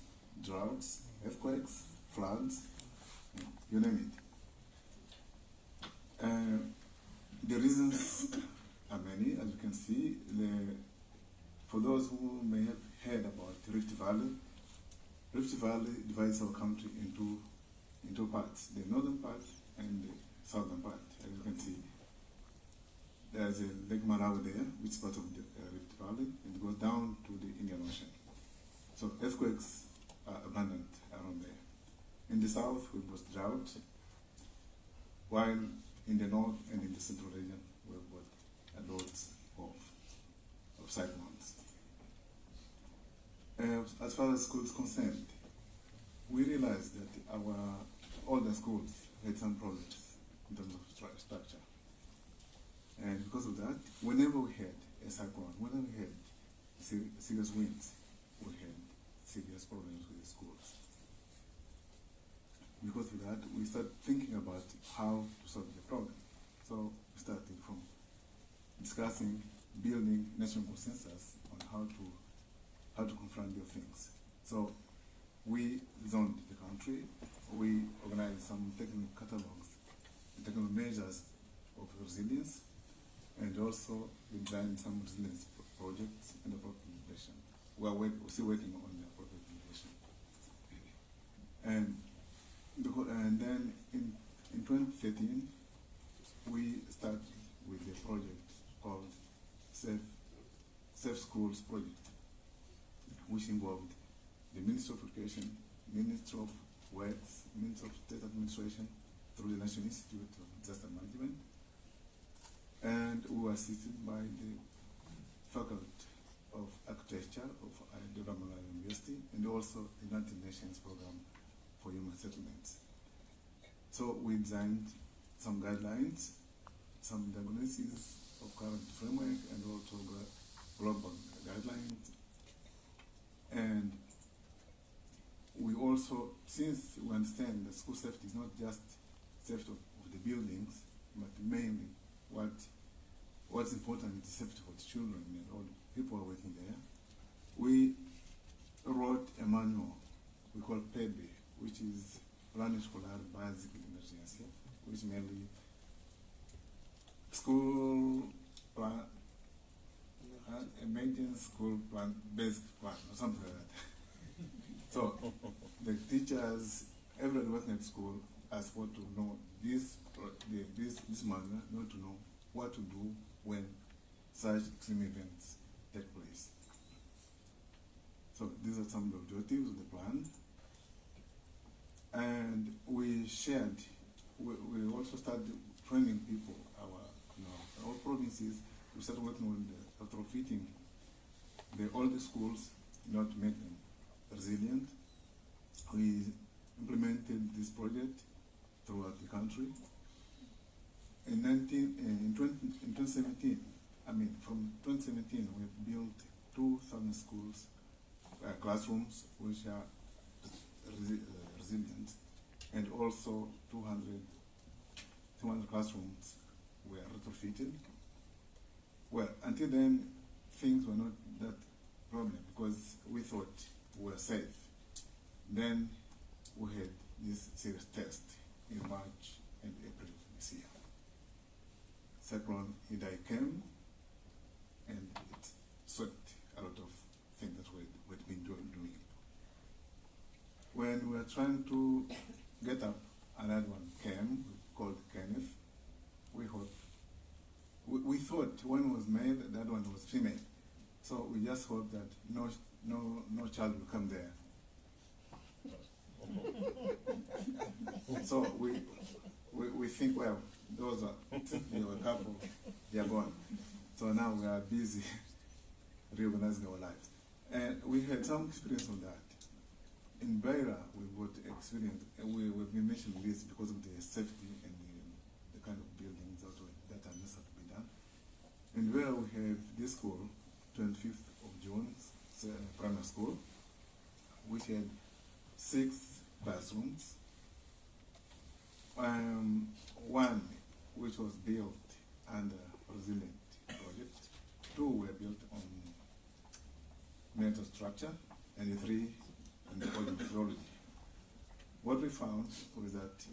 droughts, earthquakes, floods, you name it. The reasons are many, as you can see. For those who may have heard about Rift Valley divides our country into two parts, the northern part and the southern part. As you can see, there's a Lake Malawi there, which is part of the Rift Valley, and it goes down to the Indian Ocean. So earthquakes are abundant around there. In the south, we've got drought, while in the north and in the central region, we've got loads of cyclones. As far as schools concerned, we realized that all the schools had some problems in terms of structure. And because of that, whenever we had a cyclone, whenever we had serious winds, we had serious problems with the schools. Because of that, we started thinking about how to solve the problem. So we started from discussing, building national consensus on how to confront those things. So we zoned the country, we organized some technical catalogs, technical measures of resilience, and also we designed some resilience projects and appropriate implementation. We're still working on the appropriate implementation. And then in 2013, we started with a project called Safe Schools Project, which involved the Ministry of Education, Ministry of Works, Ministry of State Administration, through the National Institute of Disaster Management, and we were assisted by the Faculty of Architecture of Dividend University, and also the United Nations Program for Human Settlements. So we designed some guidelines, some diagnosis of current framework, and also global guidelines. And we also, since we understand that school safety is not just safety of the buildings, but mainly what's important is safety for the children and all the people who are working there, we wrote a manual we call PEBE, which is Plan Escolar Basic Emergency, which mainly school plan, emergency school plan, basic plan, or something like that. So the teachers, everybody working at school, has what to know this manual, not to know what to do when such extreme events take place. So these are some of the objectives of the plan. And we shared, we also started training people, our provinces. We started working on the retrofitting the older schools, not to make them resilient. We implemented this project throughout the country. In 2017, from 2017, we built 2,000 schools, classrooms, which are resilient, and also 200 classrooms were retrofitted. Well, until then, things were not that problem because we thought we were safe. Then we had this serious test in March and April this year. Cyclone Idai came and it swept a lot of things that we'd been doing. When we were trying to get up, another one came called Kenneth. We thought one was male, that one was female. So we just hoped that no child will come there. So we think, well, those are a couple, they are gone. So now we are busy reorganizing our lives. And we had some experience on that. In Beira, we got experience, and we've been mentioning this because of the safety and the kind of buildings that are necessary to be done. In Beira, we have this school, 25th of June, primary school, which had 6 classrooms, One, which was built under resilient project. Two were built on mental structure, and three on the methodology. What we found was that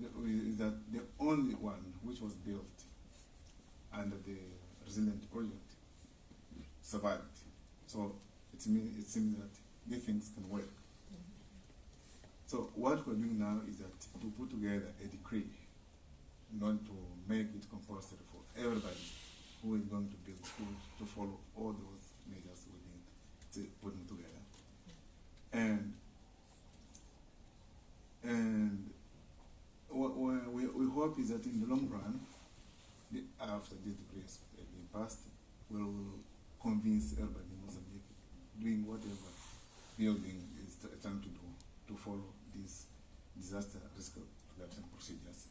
the only one which was built under the resilient project survived. So it seems that these things can work. So what we're doing now is that to put together a decree, not to make it compulsory for everybody who is going to build schools to follow all those measures we've been putting together. And what we hope is that in the long run, after this decree has been passed, we'll convince everybody in Mozambique doing whatever building is trying to do to follow these disaster risk reduction procedures.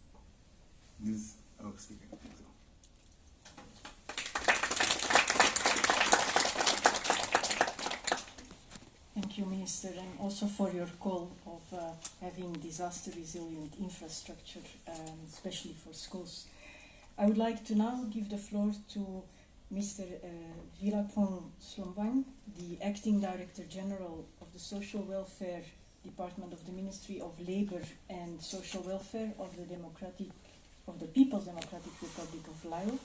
This is our speaking. Thank you, Minister, and also for your call of having disaster-resilient infrastructure, especially for schools. I would like to now give the floor to Mr. Virapong Slomvang, the Acting Director General of the Social Welfare Department of the Ministry of Labour and Social Welfare of the People's Democratic Republic of Laos,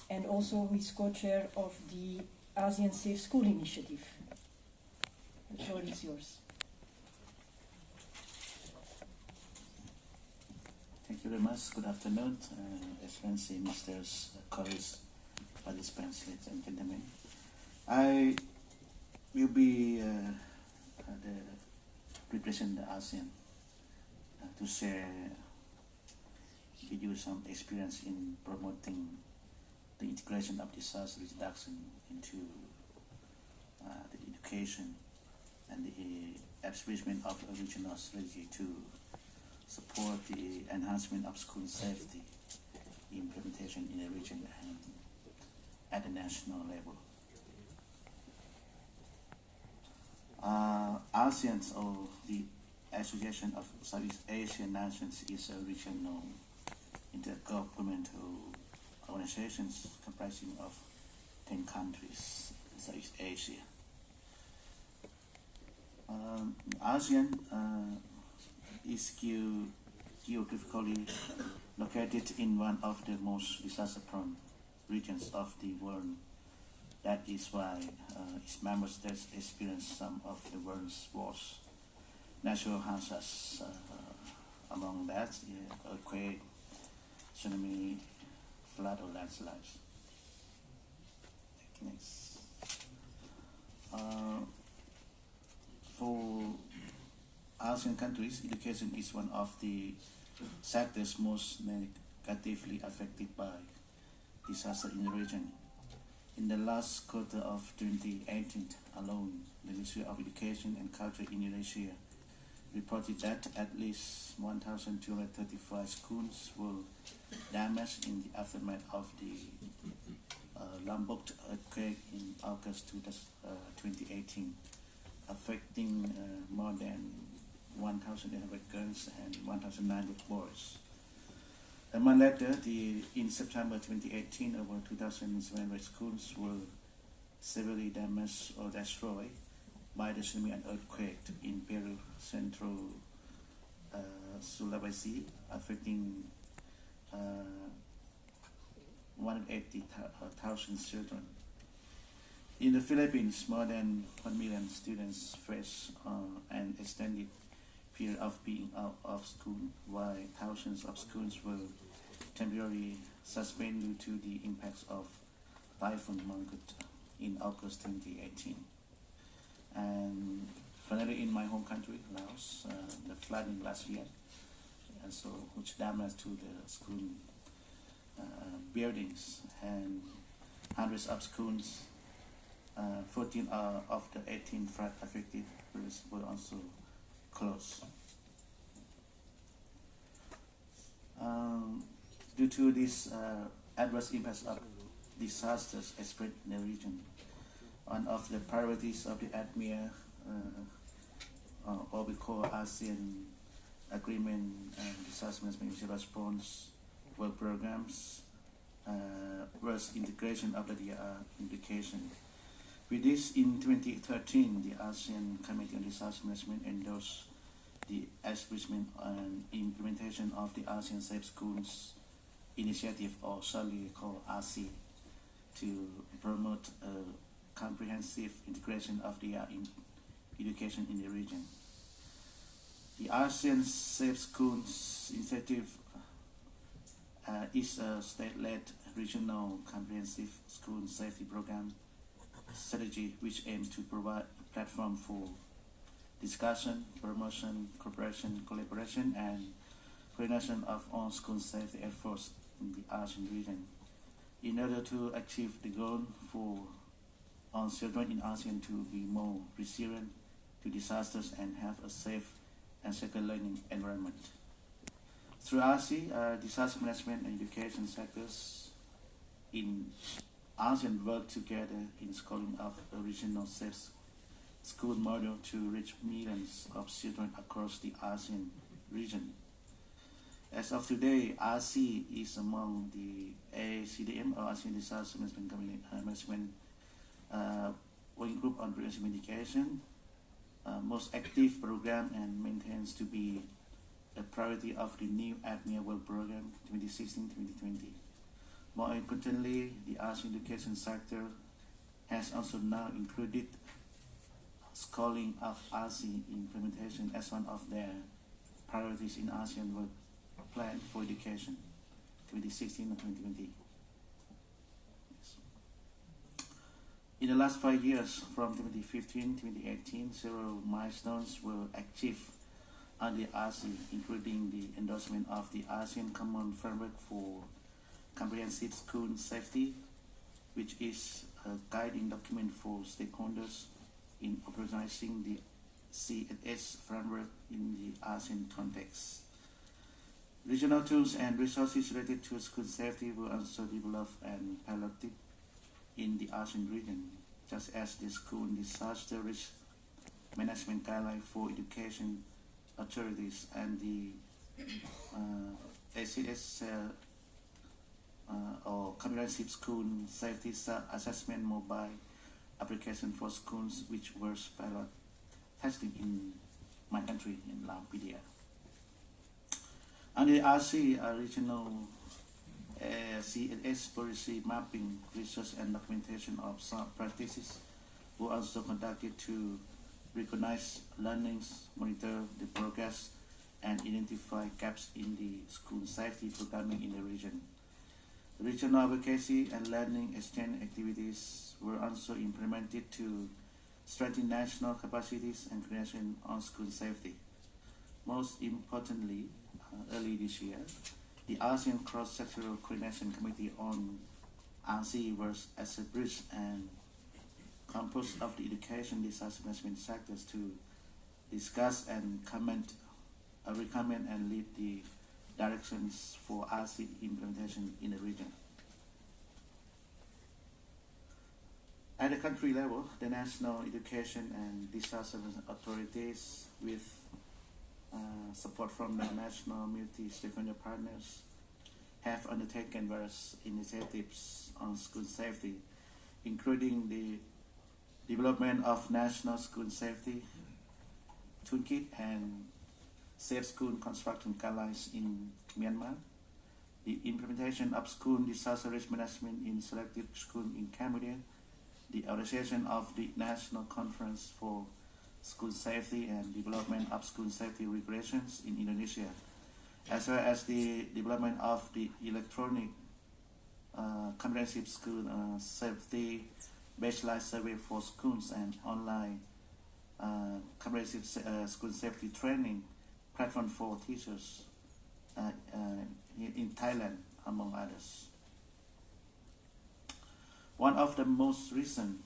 and also Ms. Co-Chair of the ASEAN Safe School Initiative. The floor is yours. Thank you very much. Good afternoon, Excellency, Ministers, colleagues, participants, ladies and gentlemen. I will be represent the ASEAN to share with you some experience in promoting the integration of disaster reduction into the education and the establishment of a regional strategy to support the enhancement of school safety implementation in the region and at the national level. ASEAN, or the Association of Southeast Asian Nations, is a regional intergovernmental organization comprising of 10 countries in Southeast Asia. ASEAN is geographically located in one of the most disaster-prone regions of the world. That is why its member states experience some of the world's worst natural hazards. Among that, earthquake, tsunami, flood, or landslides. Next. For ASEAN countries, education is one of the sectors most negatively affected by disaster in the region. In the last quarter of 2018 alone, the Ministry of Education and Culture in Indonesia reported that at least 1,235 schools were damaged in the aftermath of the Lombok earthquake in August 2018, affecting more than 1,800 girls and 1,900 boys. A month later, in September 2018, over 2,700 schools were severely damaged or destroyed by the tsunami and earthquake in Peru, Central Sulawesi, affecting 180,000 children. In the Philippines, more than 1 million students face an extended period of being out of school, while thousands of schools were temporarily suspended due to the impacts of Typhoon Mangkhut in August 2018. And finally, in my home country, Laos, the flooding last year, and so which damaged to the school buildings, and hundreds of schools, 14 of the 18 flood affected schools were also closed. Due to this adverse impacts of disasters spread in the region, one of the priorities of the ADMIA, or we call ASEAN agreement and disaster management emergency response work programs was integration of the DRR implication. With this, in 2013, the ASEAN Committee on Disaster Management endorsed the establishment and implementation of the ASEAN Safe Schools Initiative, or shortly called ASEA, to promote a comprehensive integration of the education in the region. The ASEAN Safe Schools Initiative is a state-led regional comprehensive school safety program strategy which aims to provide a platform for discussion, promotion, cooperation, collaboration, and coordination of all school safety efforts in the ASEAN region. In order to achieve the goal for all children in ASEAN to be more resilient to disasters and have a safe and secure learning environment. Through ASEA, disaster management and education sectors in ASEAN work together in scaling of a regional safe school model to reach millions of children across the ASEAN region. As of today, ASEA is among the ACDM, or ASEAN Disaster Management Working Group on Prevention Mitigation, most active program and maintains to be a priority of the new ADMIA World Program 2016-2020. More importantly, the ASEAN education sector has also now included scaling of ASEA implementation as one of their priorities in ASEAN Work Plan for Education 2016 and 2020. In the last 5 years, from 2015 to 2018, several milestones were achieved under ASEA, including the endorsement of the ASEAN Common Framework for Comprehensive School Safety, which is a guiding document for stakeholders in operationalizing the CSS framework in the ASEAN context. Regional tools and resources related to school safety were also developed and piloted in the ASEAN region, such as the School Disaster Risk Management Guideline for Education Authorities and the ACS or Comprehensive School Safety Assessment Mobile Application for Schools, which was pilot testing in my country, in Laos. Under the ASEA regional CSS policy mapping, research and documentation of some practices were also conducted to recognize learnings, monitor the progress, and identify gaps in the school safety programming in the region. Regional advocacy and learning exchange activities were also implemented to strengthen national capacities and coordination on school safety. Most importantly, early this year, the ASEAN Cross-Sectoral Coordination Committee on ASEA was established and composed of the education disaster management sectors to discuss and recommend and lead the directions for ASEA implementation in the region. At the country level, the national education and disaster authorities, with support from the national multi-stakeholder partners, have undertaken various initiatives on school safety, including the development of national school safety toolkit and safe school construction guidelines in Myanmar, the implementation of school disaster risk management in selected schools in Cambodia, the organization of the National Conference for School Safety and development of school safety regulations in Indonesia, as well as the development of the electronic comprehensive school safety baseline survey for schools and online comprehensive school safety training platform for teachers in Thailand, among others. One of the most recent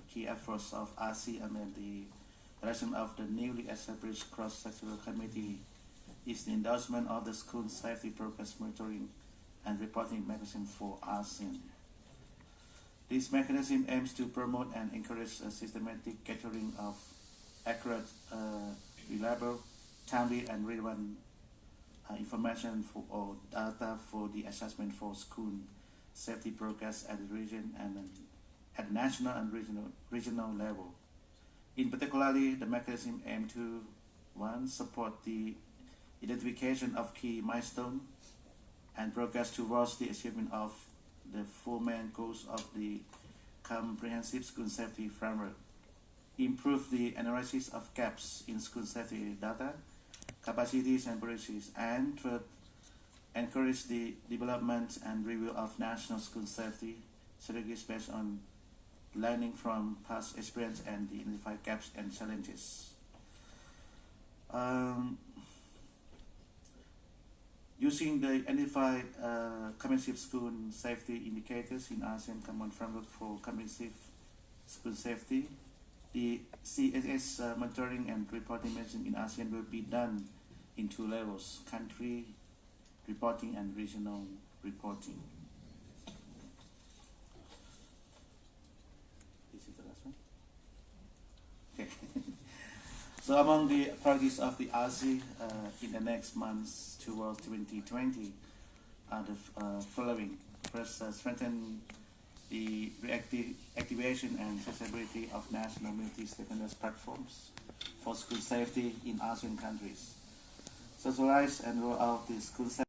key efforts of ASEA under the direction of the newly established cross-sectoral committee is the endorsement of the school safety progress monitoring and reporting mechanism for ASEAN. This mechanism aims to promote and encourage a systematic gathering of accurate, reliable, timely and relevant information or data for the assessment for school safety progress at the region and at national and regional level. In particularly, the mechanism aims to 1. Support the identification of key milestones and progress towards the achievement of the 4 main goals of the Comprehensive School Safety Framework. Improve the analysis of gaps in school safety data, capacities and policies, and third, encourage the development and review of national school safety strategies based on learning from past experience and the identified gaps and challenges. Using the identified comprehensive school safety indicators in ASEAN Common Framework for Comprehensive School Safety, the CSS monitoring and reporting mechanism in ASEAN will be done in 2 levels: country reporting and regional reporting. This is the last one. Okay. So among the priorities of the ASEAN in the next months towards 2020 are the following. First, strengthen the activation and accessibility of national multi-stakeholders platforms for school safety in ASEAN countries. Socialize and roll out the school safety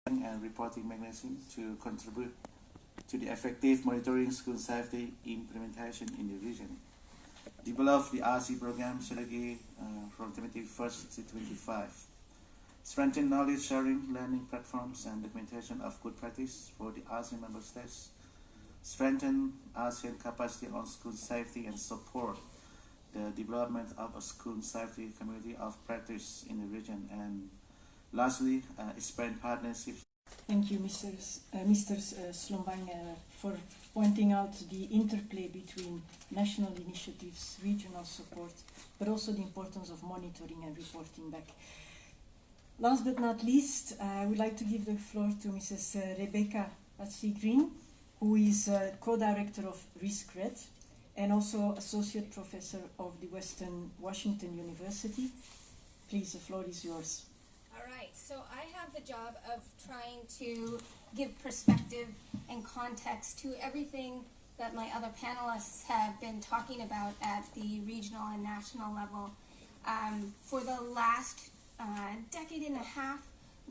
and reporting mechanism to contribute to the effective monitoring school safety implementation in the region. Develop the RC program strategy from 21st to 25. Strengthen knowledge sharing, learning platforms, and documentation of good practice for the ASEAN member states. Strengthen ASEAN capacity on school safety and support the development of a school safety community of practice in the region. And lastly, expand partnerships. Thank you, Mr. Slombang, for pointing out the interplay between national initiatives, regional support, but also the importance of monitoring and reporting back. Last but not least, I would like to give the floor to Mrs. Rebecca Atsi-Green, who is co-director of RISC-RED and also associate professor of the Western Washington University. Please, the floor is yours. All right, so I have the job of trying to give perspective and context to everything that my other panelists have been talking about at the regional and national level. For the last decade and a half,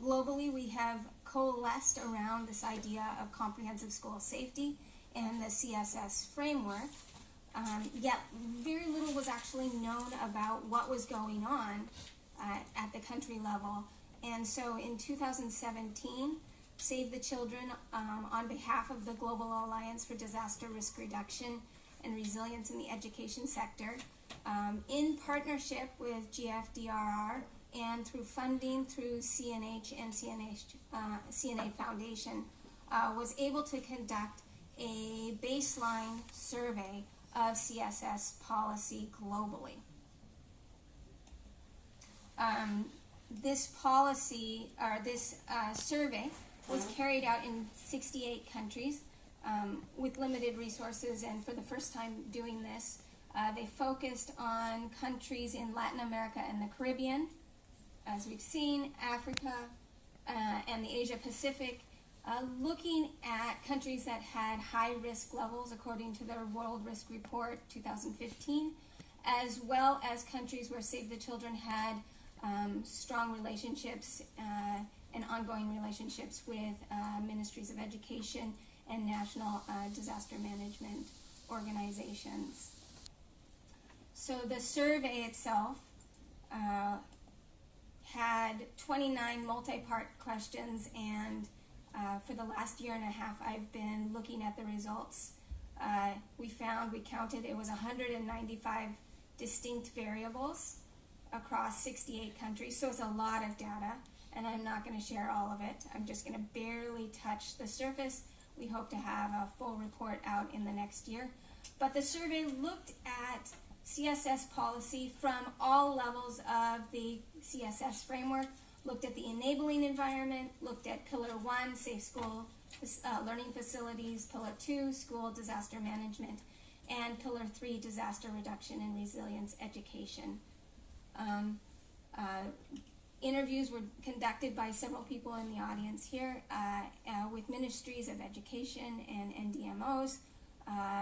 globally, we have coalesced around this idea of comprehensive school safety and the CSS framework, yet very little was actually known about what was going on at the country level. And so in 2017, Save the Children, on behalf of the Global Alliance for Disaster Risk Reduction and Resilience in the Education Sector, in partnership with GADRRRES and through funding through CNH and CNA Foundation, was able to conduct a baseline survey of CSS policy globally. This policy, or this survey, was carried out in 68 countries with limited resources, and for the first time doing this, they focused on countries in Latin America and the Caribbean, as we've seen, Africa, and the Asia Pacific, looking at countries that had high risk levels according to their World Risk Report 2015, as well as countries where Save the Children had strong relationships and ongoing relationships with ministries of education and national disaster management organizations. So the survey itself had 29 multi-part questions, and for the last year and a half I've been looking at the results. We counted, it was 195 distinct variables across 68 countries, so it's a lot of data, and I'm not going to share all of it. I'm just going to barely touch the surface. We hope to have a full report out in the next year. But the survey looked at CSS policy from all levels of the CSS framework, looked at the enabling environment, looked at Pillar 1, safe school learning facilities, Pillar 2, school disaster management, and Pillar 3, disaster reduction and resilience education. Interviews were conducted by several people in the audience here with ministries of education and NDMOs,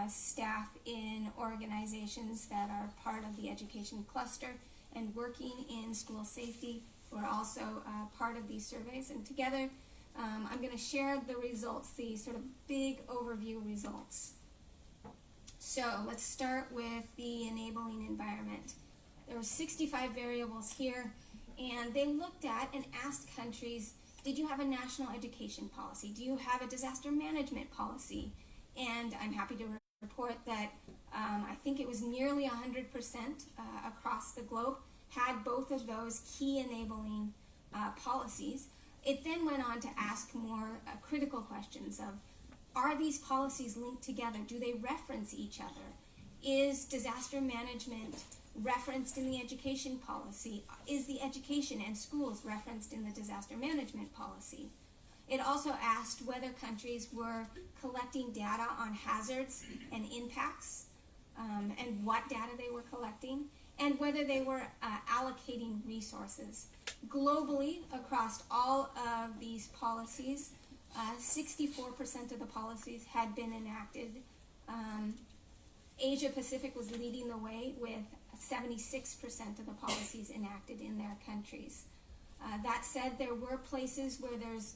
staff in organizations that are part of the education cluster and working in school safety were also part of these surveys. And together, I'm going to share the results, the sort of big overview results. So let's start with the enabling environment. There were 65 variables here, and they looked at and asked countries, did you have a national education policy? Do you have a disaster management policy? And I'm happy to report that I think it was nearly 100% across the globe had both of those key enabling policies. It then went on to ask more critical questions of, are these policies linked together? Do they reference each other? Is disaster management referenced in the education policy? Is the education and schools referenced in the disaster management policy? It also asked whether countries were collecting data on hazards and impacts, and what data they were collecting, and whether they were allocating resources. Globally, across all of these policies, 64% of the policies had been enacted. Asia Pacific was leading the way with 76% of the policies enacted in their countries. That said, there were places where there's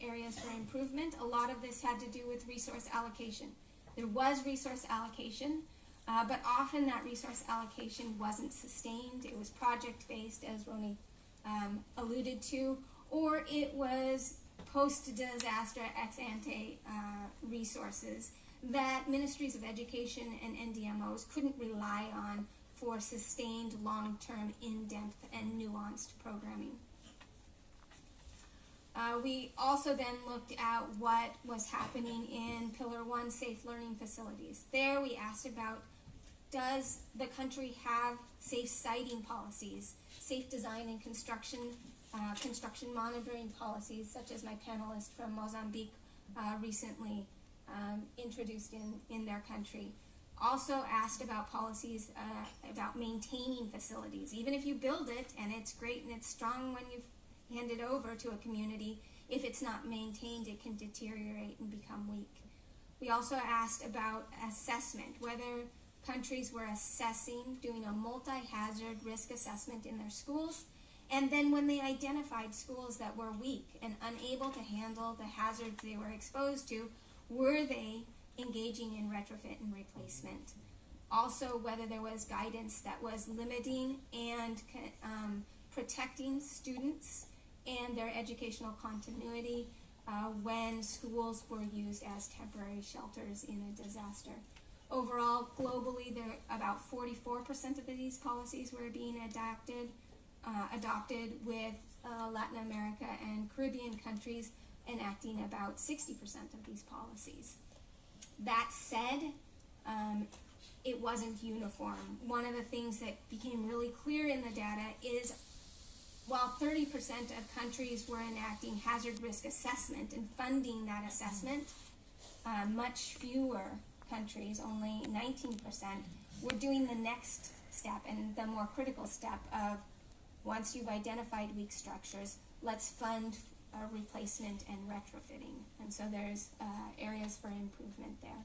areas for improvement. A lot of this had to do with resource allocation. There was resource allocation, but often that resource allocation wasn't sustained. It was project-based, as Roni alluded to, or it was post-disaster ex-ante resources that ministries of education and NDMOs couldn't rely on for sustained, long-term, in-depth, and nuanced programming. We also then looked at what was happening in Pillar 1 safe learning facilities. There we asked about, does the country have safe siting policies, safe design and construction monitoring policies, such as my panelist from Mozambique recently introduced in their country. Also asked about policies about maintaining facilities. Even if you build it and it's great and it's strong when you hand it over to a community, if it's not maintained, it can deteriorate and become weak. We also asked about assessment, whether countries were assessing, doing a multi-hazard risk assessment in their schools, and then when they identified schools that were weak and unable to handle the hazards they were exposed to, were they engaging in retrofit and replacement? Also, whether there was guidance that was limiting and protecting students and their educational continuity when schools were used as temporary shelters in a disaster. Overall, globally, about 44% of these policies were being adopted with Latin America and Caribbean countries enacting about 60% of these policies. That said, it wasn't uniform. One of the things that became really clear in the data is while 30% of countries were enacting hazard risk assessment and funding that assessment, much fewer countries, only 19%, were doing the next step and the more critical step of, once you've identified weak structures, let's fund replacement and retrofitting. And so there's areas for improvement there.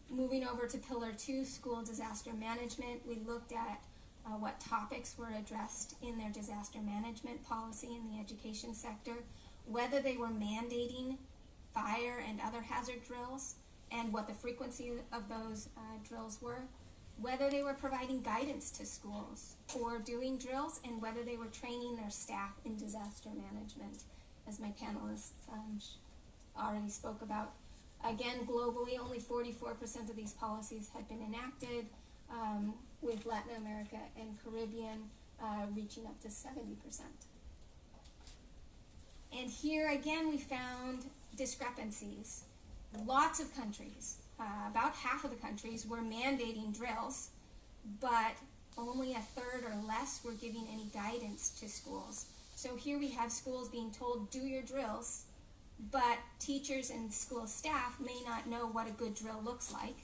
Moving over to Pillar 2, school disaster management, we looked at what topics were addressed in their disaster management policy in the education sector, whether they were mandating fire and other hazard drills, and what the frequency of those drills were, whether they were providing guidance to schools for doing drills, and whether they were training their staff in disaster management, as my panelists already spoke about. Again, globally, only 44% of these policies had been enacted, with Latin America and Caribbean reaching up to 70%. And here again, we found discrepancies. Lots of countries, about half of the countries, were mandating drills, but only a third or less were giving any guidance to schools. So here we have schools being told, do your drills, but teachers and school staff may not know what a good drill looks like.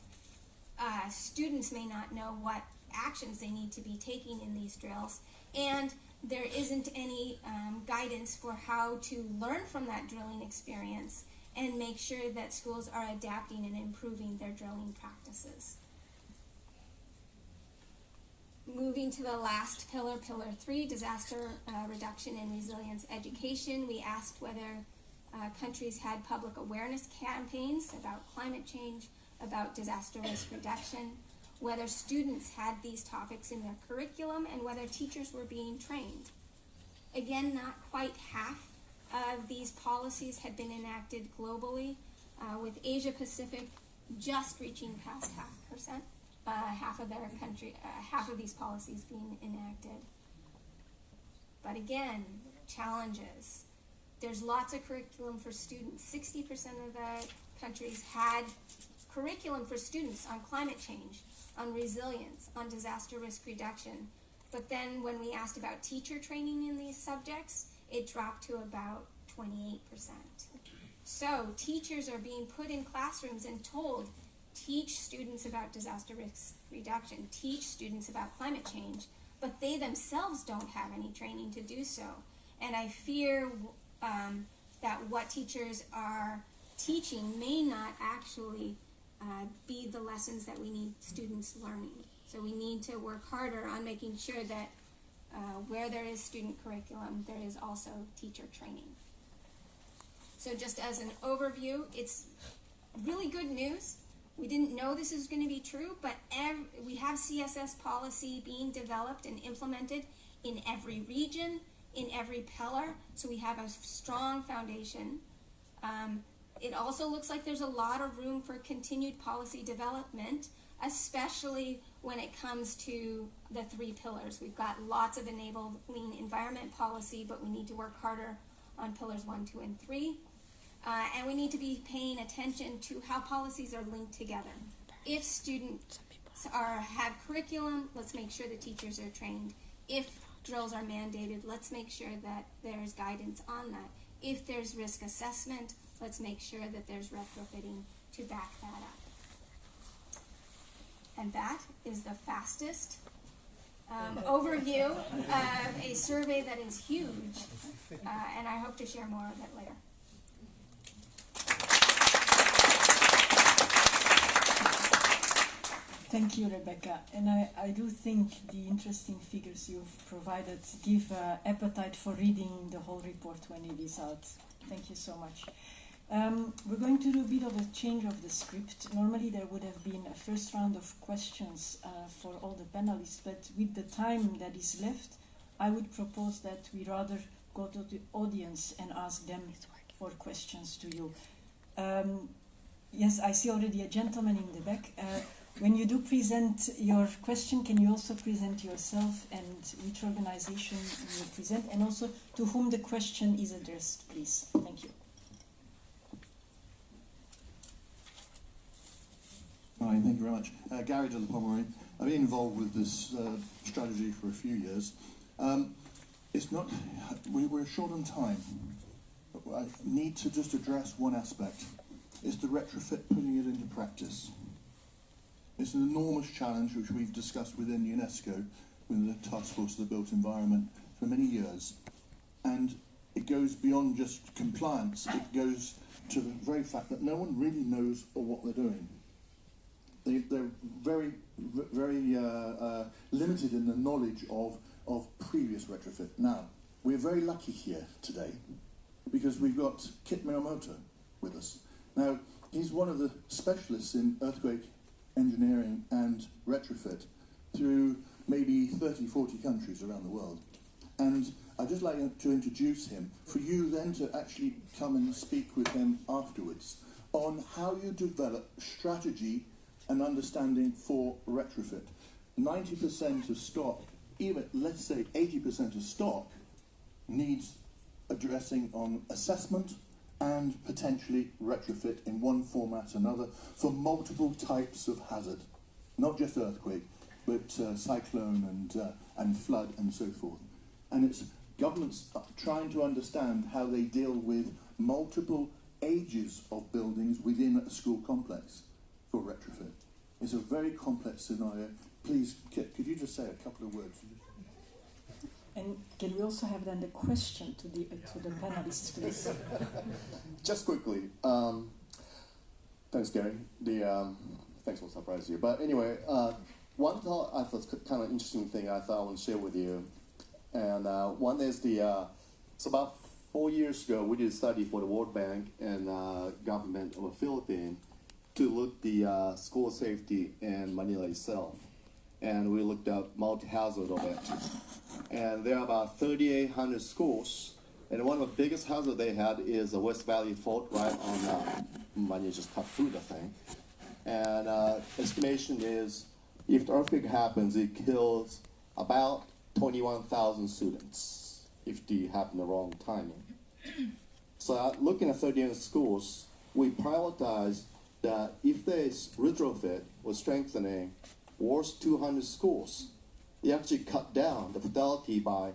Students may not know what actions they need to be taking in these drills, and there isn't any guidance for how to learn from that drilling experience and make sure that schools are adapting and improving their drilling practices. Moving to the last pillar, Pillar 3, disaster reduction and resilience education, we asked whether countries had public awareness campaigns about climate change, about disaster risk reduction, whether students had these topics in their curriculum, and whether teachers were being trained. Again, not quite half of these policies had been enacted globally, with Asia Pacific just reaching past 0.5%. Half of these policies being enacted. But again, challenges. There's lots of curriculum for students. 60% of the countries had curriculum for students on climate change, on resilience, on disaster risk reduction. But then when we asked about teacher training in these subjects, it dropped to about 28%. So teachers are being put in classrooms and told, teach students about disaster risk reduction, teach students about climate change, but they themselves don't have any training to do so. And I fear that what teachers are teaching may not actually be the lessons that we need students learning. So we need to work harder on making sure that where there is student curriculum, there is also teacher training. So just as an overview, it's really good news. We didn't know this was going to be true, but we have CSS policy being developed and implemented in every region, in every pillar, so we have a strong foundation. It also looks like there's a lot of room for continued policy development, especially when it comes to the 3 pillars. We've got lots of enabling environment policy, but we need to work harder on pillars 1, 2, and 3. And we need to be paying attention to how policies are linked together. If students have curriculum, let's make sure the teachers are trained. If drills are mandated, let's make sure that there's guidance on that. If there's risk assessment, let's make sure that there's retrofitting to back that up. And that is the fastest overview of a survey that is huge, and I hope to share more of it later. Thank you, Rebecca. And I do think the interesting figures you've provided give appetite for reading the whole report when it is out. Thank you so much. We're going to do a bit of a change of the script. Normally there would have been a first round of questions for all the panelists, but with the time that is left, I would propose that we rather go to the audience and ask them for questions to you. Yes, I see already a gentleman in the back. When you do present your question, can you also present yourself and which organization you present, and also to whom the question is addressed, please? Thank you. Hi, thank you very much. Gary de la Pomeroy. I've been involved with this strategy for a few years. It's not, we're short on time. I need to just address one aspect. It's the retrofit, putting it into practice. It's an enormous challenge which we've discussed within UNESCO, with the Task Force of the Built Environment, for many years. And it goes beyond just compliance. It goes to the very fact that no one really knows what they're doing. They're very, very limited in the knowledge of previous retrofit. Now, we're very lucky here today because we've got Kit Miyamoto with us. Now, he's one of the specialists in earthquake engineering and retrofit through maybe 30, 40 countries around the world. And I'd just like to introduce him for you then to actually come and speak with him afterwards on how you develop strategy and understanding for retrofit. 90% of stock, even let's say 80% of stock, needs addressing on assessment and potentially retrofit in one format or another for multiple types of hazard. Not just earthquake, but cyclone and flood and so forth. And it's governments trying to understand how they deal with multiple ages of buildings within a school complex for retrofit. It's a very complex scenario. Please, could you just say a couple of words? And can we also have then the question to the panelists, please? Just quickly. Thanks, Gary. Thanks for surprising you. But anyway, one thought I thought kind of interesting thing I thought I want to share with you, and one is it's about 4 years ago we did a study for the World Bank and government of the Philippines to look the school safety in Manila itself, and we looked at multi-hazard of it, and there are about 3,800 schools. And one of the biggest hazards they had is the West Valley Fault right on Manila, just cut through the thing. And estimation is if the earthquake happens, it kills about 21,000 students if they happen the wrong timing. So looking at 38 schools, we prioritize that if there's retrofit or strengthening worse 200 schools, it actually cut down the fatality by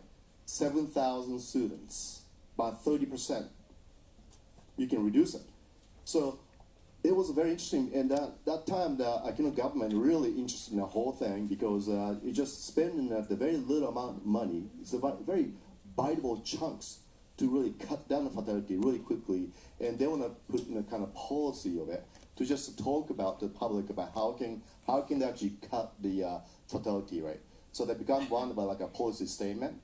7,000 students, by 30%. You can reduce it. So it was very interesting, and that time the Aquino government really interested in the whole thing because it just spending the very little amount of money. It's about very biteable chunks to really cut down the fatality really quickly, and they want to put in a kind of policy of it to just talk about the public about how can they actually cut the fatality rate. So they become one about like a policy statement.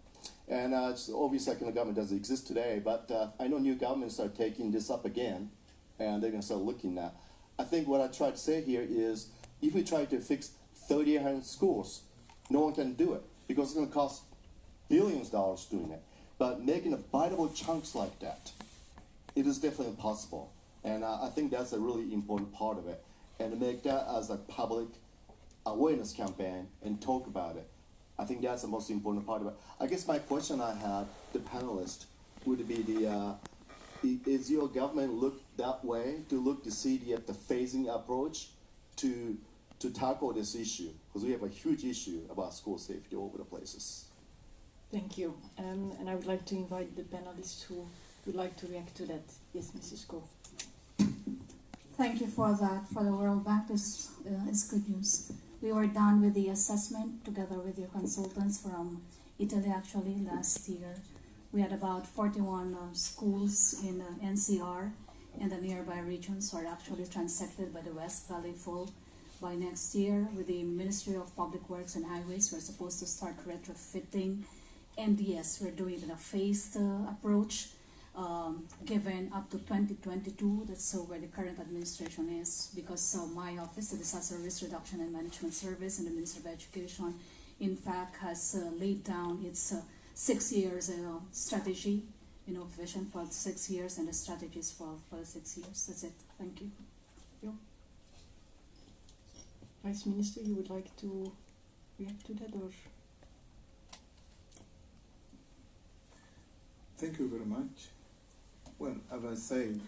And it's obvious like the government doesn't exist today, but I know new governments are taking this up again, and they're going to start looking at. I think what I try to say here is, if we try to fix 3,800 schools, no one can do it because it's going to cost billions of dollars doing it. But making a biteable chunks like that, it is definitely possible, and I think that's a really important part of it. And to make that as a public awareness campaign and talk about it, I think that's the most important part of it. I guess my question I have, the panelists, would be is your government look that way to see the phasing approach to tackle this issue? Because we have a huge issue about school safety all over the places. Thank you. And I would like to invite the panelists who would like to react to that. Yes, Mrs. Ko. Thank you for that. For the World Bank, this is good news. We were done with the assessment together with your consultants from Italy actually last year. We had about 41 schools in NCR and the nearby regions are actually transected by the West Valley Fault. By next year, with the Ministry of Public Works and Highways, we're supposed to start retrofitting. And yes, we're doing it in a phased approach, given up to 2022. That's where the current administration is, because my office, the Disaster Risk Reduction and Management Service, and the Minister of Education, in fact, has laid down its 6 years strategy, vision for 6 years, and the strategies for the 6 years. That's it. Thank you. Vice Minister, you would like to react to that, or? Thank you very much. Well, as I said,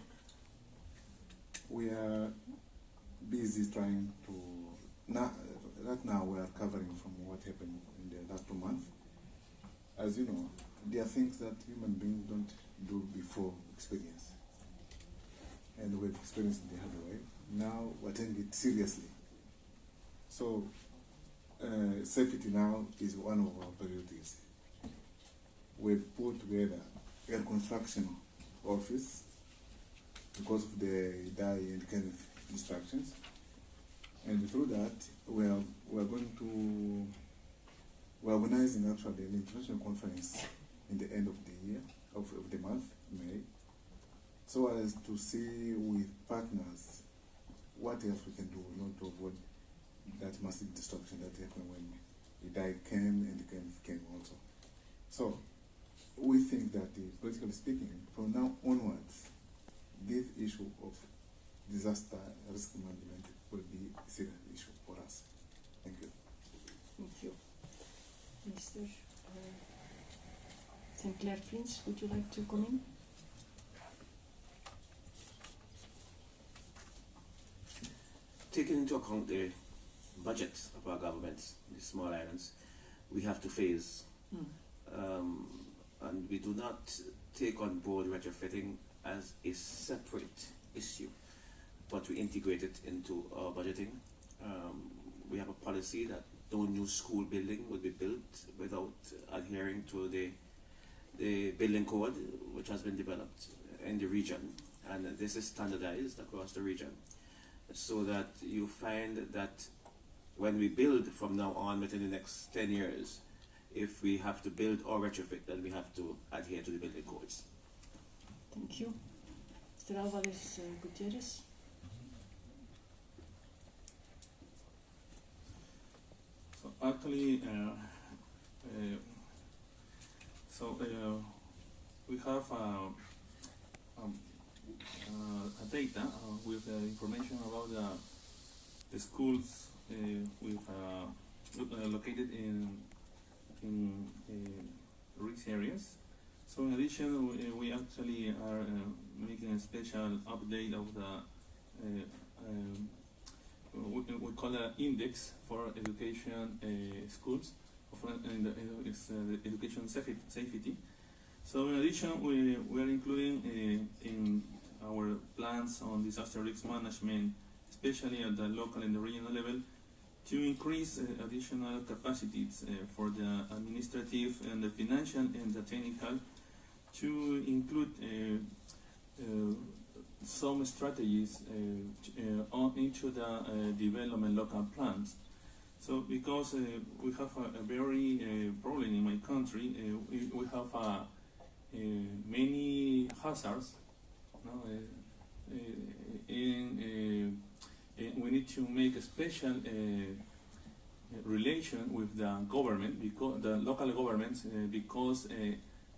we are busy trying to, right now we are recovering from what happened in the last 2 months. As you know, there are things that human beings don't do before experience. And we've experienced the hard way. Now we're taking it seriously. So safety now is one of our priorities. We've put together a construction office because of the die and kind of instructions. And through that, we're organizing actually an international conference in the end of the year, of the month, May, so as to see with partners what else we can do in order to avoid that massive destruction that happened when the die came and the came also. So we think that, politically speaking, from now onwards, this issue of disaster risk management will be a serious issue for us. Thank you. Thank you. Mr. St. Clair Prince, would you like to come in? Taking into account the budget of our governments, the small islands, we have to phase. And we do not take on board retrofitting as a separate issue, but we integrate it into our budgeting we have a policy that no new school building would be built without adhering to the building code which has been developed in the region, and this is standardized across the region, so that you find that when we build from now on within the next 10 years, if we have to build or retrofit, then we have to adhere to the building codes. Thank you. Mr. Alvarez Gutierrez. So actually, we have a data with information about the schools located in rich areas. So in addition, we actually are making a special update of the we call an index for education schools, it's education safety. So in addition, we are including in our plans on disaster risk management, especially at the local and the regional level, to increase additional capacities for the administrative and the financial and the technical, to include some strategies into the development local plans. So because we have a very problem in my country, we have many hazards, we need to make a special relation with the government, because the local governments, because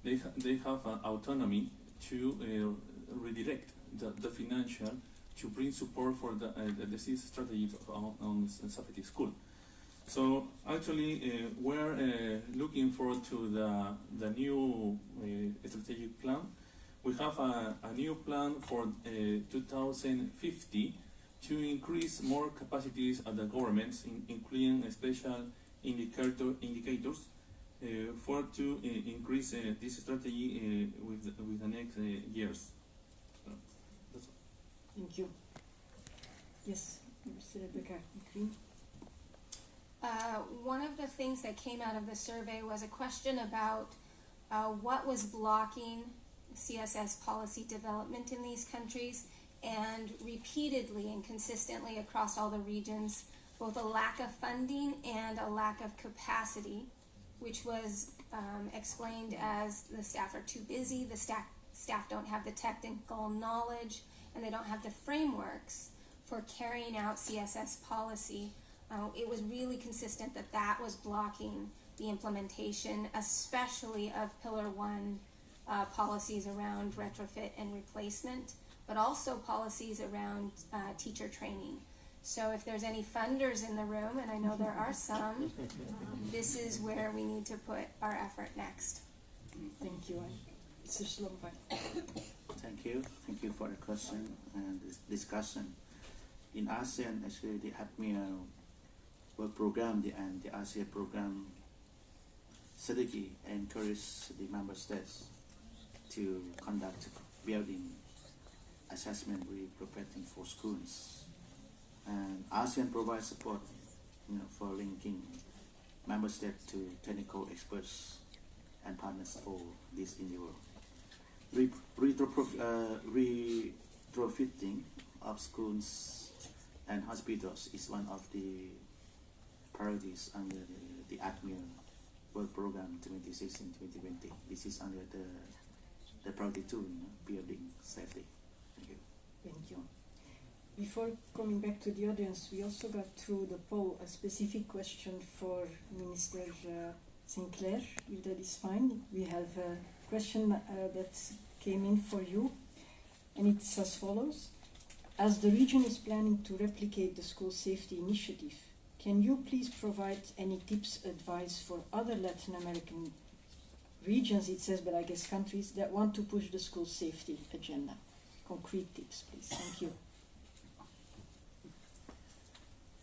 they have autonomy to redirect the financial to bring support for the disease strategy on safety school. So actually, we're looking forward to the new strategic plan. We have a new plan for 2050 to increase more capacities at the governments, including special indicators to increase this strategy with the next years. That's all. Thank you. Yes, Mr. Rebecca McLean. One of the things that came out of the survey was a question about what was blocking CSS policy development in these countries, and repeatedly and consistently across all the regions, both a lack of funding and a lack of capacity, which was explained as the staff are too busy, the staff don't have the technical knowledge, and they don't have the frameworks for carrying out CSS policy. It was really consistent that that was blocking the implementation, especially of Pillar 1 policies around retrofit and replacement, but also policies around teacher training. So if there's any funders in the room, and I know there are some, this is where we need to put our effort next. Thank you. Mr. Slompa. Thank you for the question and this discussion. In ASEAN, actually the ADMIR work program and the ASEAN program strategy encourage the member states to conduct building assessment retrofitting for schools. And ASEAN provides support, for linking member states to technical experts and partners for this in the world. Retrofitting of schools and hospitals is one of the priorities under the ADMIR work program 2016-2020. This is under the priority 2, building safety. Thank you. Thank you. Before coming back to the audience, we also got through the poll a specific question for Minister Sinclair, if that is fine. We have a question that came in for you, and it's as follows. As the region is planning to replicate the school safety initiative, can you please provide any tips, advice for other Latin American regions, it says, but I guess countries, that want to push the school safety agenda? Concrete tips, please. Thank you.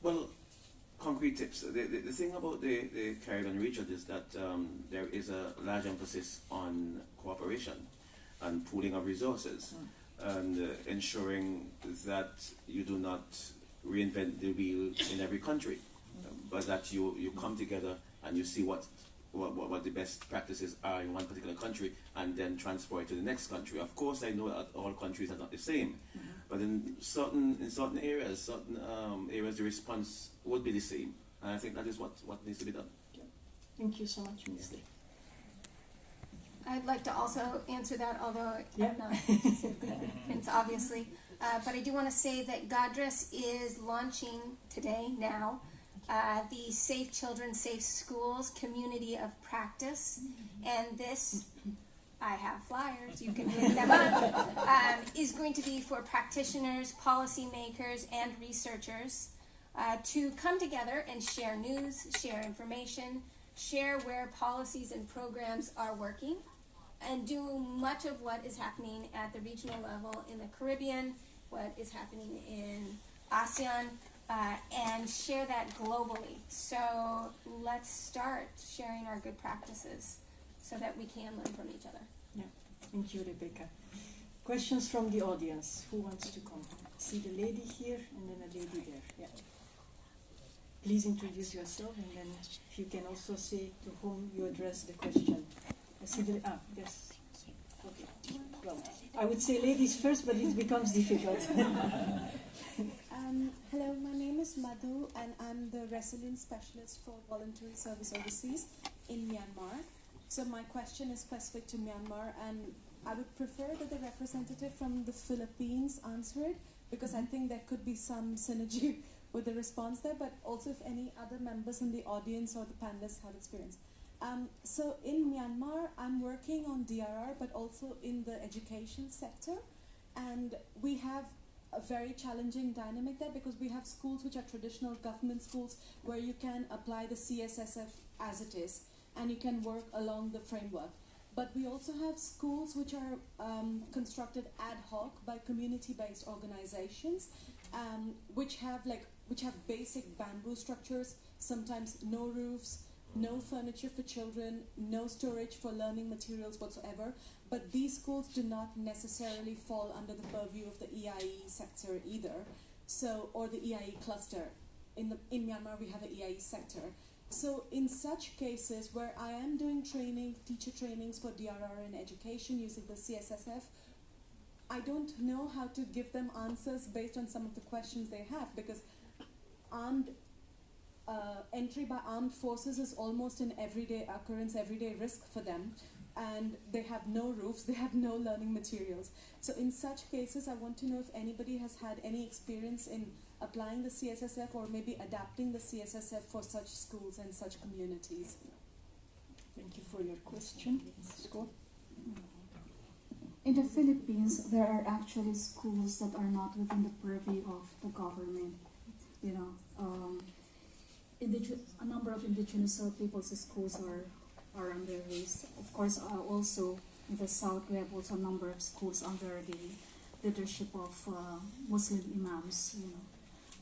Well, concrete tips. The thing about the Caribbean region is that there is a large emphasis on cooperation and pooling of resources and ensuring that you do not reinvent the wheel in every country, but that you come together and you see what the best practices are in one particular country and then transfer it to the next country. Of course, I know that all countries are not the same, but in certain areas, the response would be the same. And I think that is what needs to be done. Thank you so much, Ms. Lee. I'd like to also answer that, although Yeah. I'm not Prince, obviously. But I do want to say that GADRRRES is launching today, now, the Safe Children, Safe Schools Community of Practice. And this, I have flyers, you can pick them up, is going to be for practitioners, policymakers, and researchers to come together and share news, share information, share where policies and programs are working, and do much of what is happening at the regional level in the Caribbean, what is happening in ASEAN, and share that globally. So let's start sharing our good practices so that we can learn from each other. Yeah, thank you, Rebecca. Questions from the audience. Who wants to come? See the lady here and then a lady there. Yeah. Please introduce yourself, and then if you can also say to whom you address the question. I see the, yes. Okay. Well, I would say ladies first, but it becomes difficult. Hello, my name is Madhu, and I'm the Resilience Specialist for Voluntary Service Overseas in Myanmar. So my question is specific to Myanmar, and I would prefer that the representative from the Philippines answer it, because I think there could be some synergy with the response there, but also if any other members in the audience or the panelists have experience. So in Myanmar, I'm working on DRR, but also in the education sector, and we have a very challenging dynamic there, because we have schools which are traditional government schools where you can apply the CSSF as it is, and you can work along the framework. But we also have schools which are constructed ad hoc by community-based organizations, which have basic bamboo structures, sometimes no roofs, no furniture for children, no storage for learning materials whatsoever. But these schools do not necessarily fall under the purview of the EIE sector either, so, or the EIE cluster. In Myanmar, we have an EIE sector. So in such cases where I am doing training, teacher trainings for DRR in education using the CSSF, I don't know how to give them answers based on some of the questions they have, because entry by armed forces is almost an everyday occurrence, everyday risk for them. And they have no roofs, they have no learning materials. So in such cases, I want to know if anybody has had any experience in applying the CSSF or maybe adapting the CSSF for such schools and such communities. Thank you for your question. Scott? In the Philippines, there are actually schools that are not within the purview of the government. You know, a number of indigenous people's schools are under this. Of course, also in the south, we have also a number of schools under the leadership of Muslim imams. You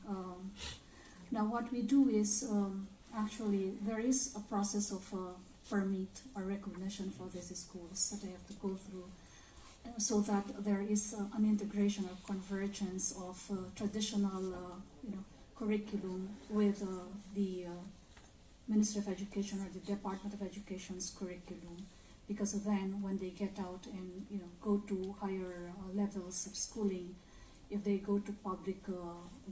know, now what we do is actually there is a process of permit or recognition for these schools that they have to go through, so that there is an integration or convergence of traditional, you know, curriculum with the Ministry of Education or the Department of Education's curriculum, because then when they get out and, you know, go to higher levels of schooling, if they go to public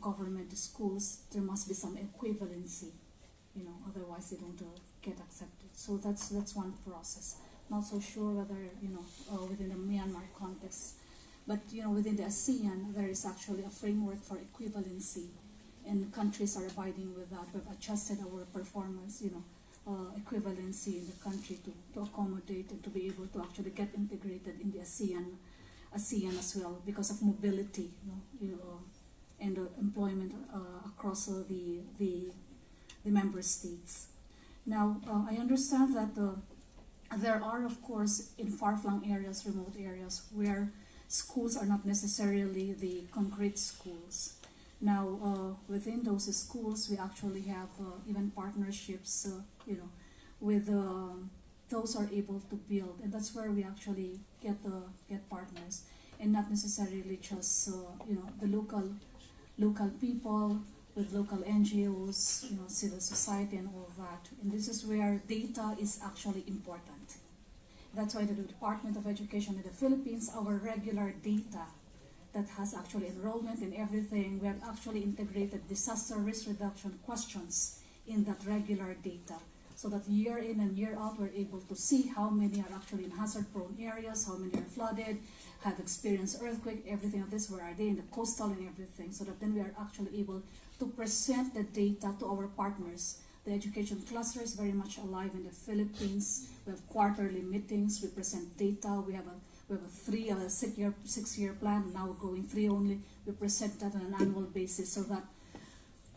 government schools, there must be some equivalency, you know, otherwise they don't get accepted. So that's one process. Not so sure whether, you know, within the Myanmar context, but, you know, within the ASEAN, there is actually a framework for equivalency, and countries are abiding with that. We've adjusted our performance, you know, equivalency in the country to accommodate and to be able to actually get integrated in the ASEAN as well, because of mobility, you know, and employment across the member states. Now, I understand that there are, of course, in far-flung areas, remote areas, where schools are not necessarily the concrete schools. Now, within those schools, we actually have even partnerships, you know, with those who are able to build, and that's where we actually get partners, and not necessarily just you know, the local local people, with local NGOs, civil society and all that. And this is where data is actually important. That's why the Department of Education in the Philippines, our regular data that has actually enrollment and everything, we have actually integrated disaster risk reduction questions in that regular data, so that year in and year out we're able to see how many are actually in hazard-prone areas, how many are flooded, have experienced earthquake, everything of this, where are they in the coastal and everything, so that then we are actually able to present the data to our partners. The education cluster is very much alive in the Philippines. We have quarterly meetings, we present data, we have a 6-year plan, now we're going 3 only. We present that on an annual basis, so that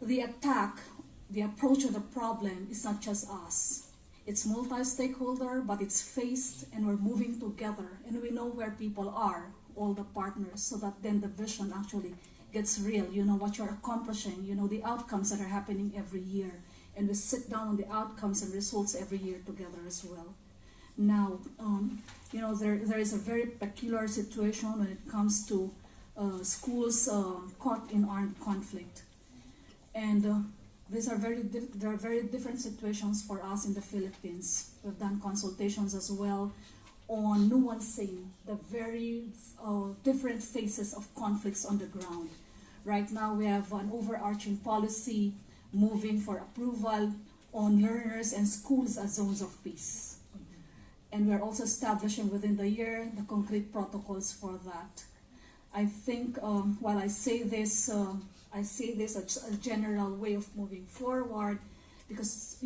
the approach of the problem is not just us. It's multi-stakeholder, but it's phased, and we're moving together, and we know where people are, all the partners, so that then the vision actually gets real. You know what you're accomplishing, you know the outcomes that are happening every year, and we sit down on the outcomes and results every year together as well. Now, there is a very peculiar situation when it comes to schools caught in armed conflict, and there are very different situations for us in the Philippines. We've done consultations as well on nuancing the very different phases of conflicts on the ground. Right now we have an overarching policy moving for approval on learners and schools as zones of peace. And we're also establishing within the year the concrete protocols for that. I think while I say this as a general way of moving forward, because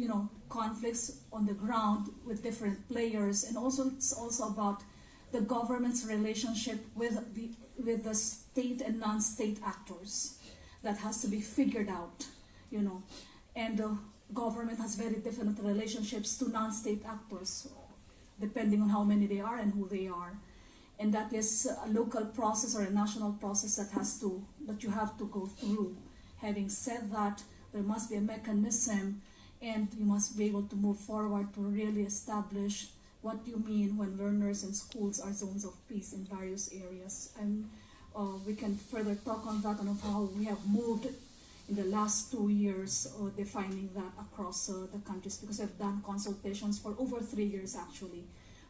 conflicts on the ground with different players, and also it's also about the government's relationship with the state and non-state actors that has to be figured out, and the government has very different relationships to non-state actors depending on how many they are and who they are. And that is a local process or a national process that you have to go through. Having said that, there must be a mechanism, and you must be able to move forward to really establish what you mean when learners and schools are zones of peace in various areas. And we can further talk on that and on how we have moved in the last 2 years defining that across the countries, because we've done consultations for over 3 years actually,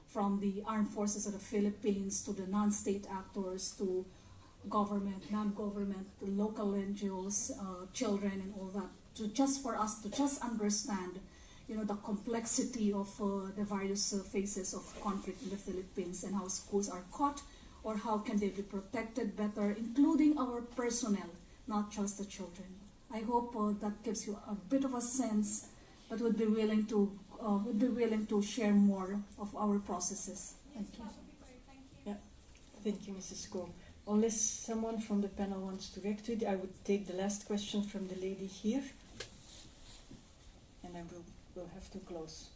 from the armed forces of the Philippines to the non-state actors to government, non-government, the local NGOs, children and all that, for us to just understand the complexity of the various phases of conflict in the Philippines, and how schools are caught, or how can they be protected better, including our personnel, not just the children. I hope that gives you a bit of a sense, but would be willing to share more of our processes. Thank you. Yeah. Thank you, Mrs. Ko. Unless someone from the panel wants to react to it, I would take the last question from the lady here, and then we'll have to close.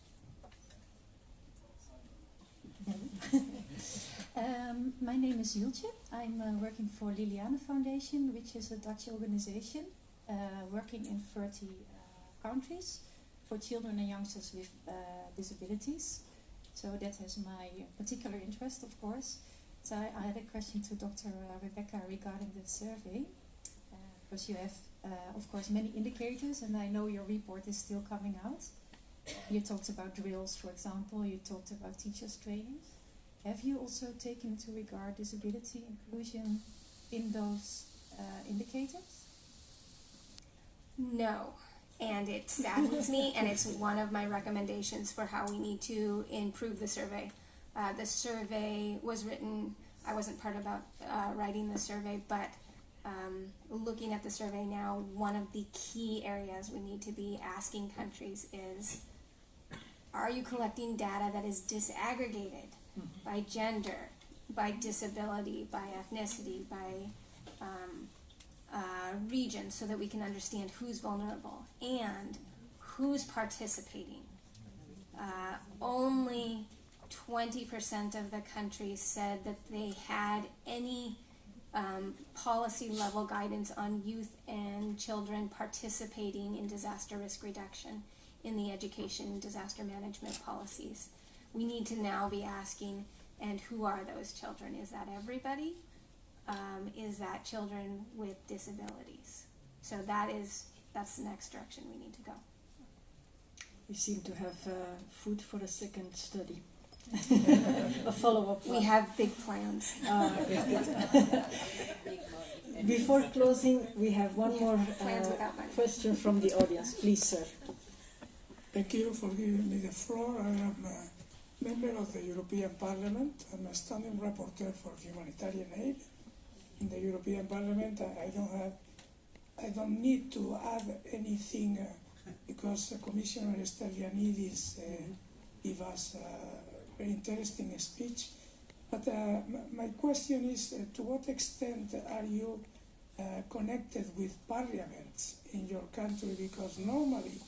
My name is Jultje. I'm working for Liliane Foundation, which is a Dutch organization working in 30 countries for children and youngsters with disabilities. So that has my particular interest, of course. So I had a question to Dr. Rebecca regarding the survey, because you have, of course, many indicators, and I know your report is still coming out. You talked about drills, for example. You talked about teachers' training. Have you also taken into regard disability inclusion in those indicators? No, and it saddens me, and it's one of my recommendations for how we need to improve the survey. The survey was written, I wasn't part about writing the survey, but looking at the survey now, one of the key areas we need to be asking countries is, are you collecting data that is disaggregated by gender, by disability, by ethnicity, by region, so that we can understand who's vulnerable and who's participating? Only 20% of the countries said that they had any policy level guidance on youth and children participating in disaster risk reduction in the education and disaster management policies. We need to now be asking, and who are those children? Is that everybody? is that children with disabilities. So that's the next direction we need to go. We seem to have food for a second study. A follow-up. We have big plans. Before closing, we have one more question from the audience. Please, sir. Thank you for giving me the floor. I am a member of the European Parliament. I'm a standing rapporteur for humanitarian aid. In the European Parliament, I don't need to add anything because Commissioner Stylianidis gave us a very interesting speech. But my question is, to what extent are you connected with parliaments in your country? Because normally,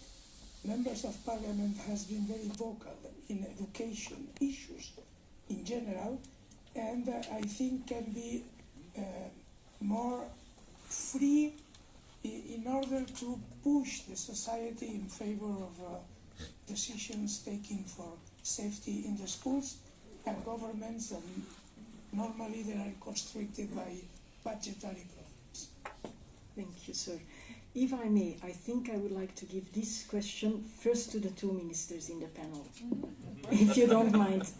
members of parliament has been very vocal in education issues in general, and I think can be more free in order to push the society in favor of decisions taken for safety in the schools, and governments normally they are constricted by budgetary problems. Thank you, sir. If I may, I think I would like to give this question first to the two ministers in the panel, if you don't mind.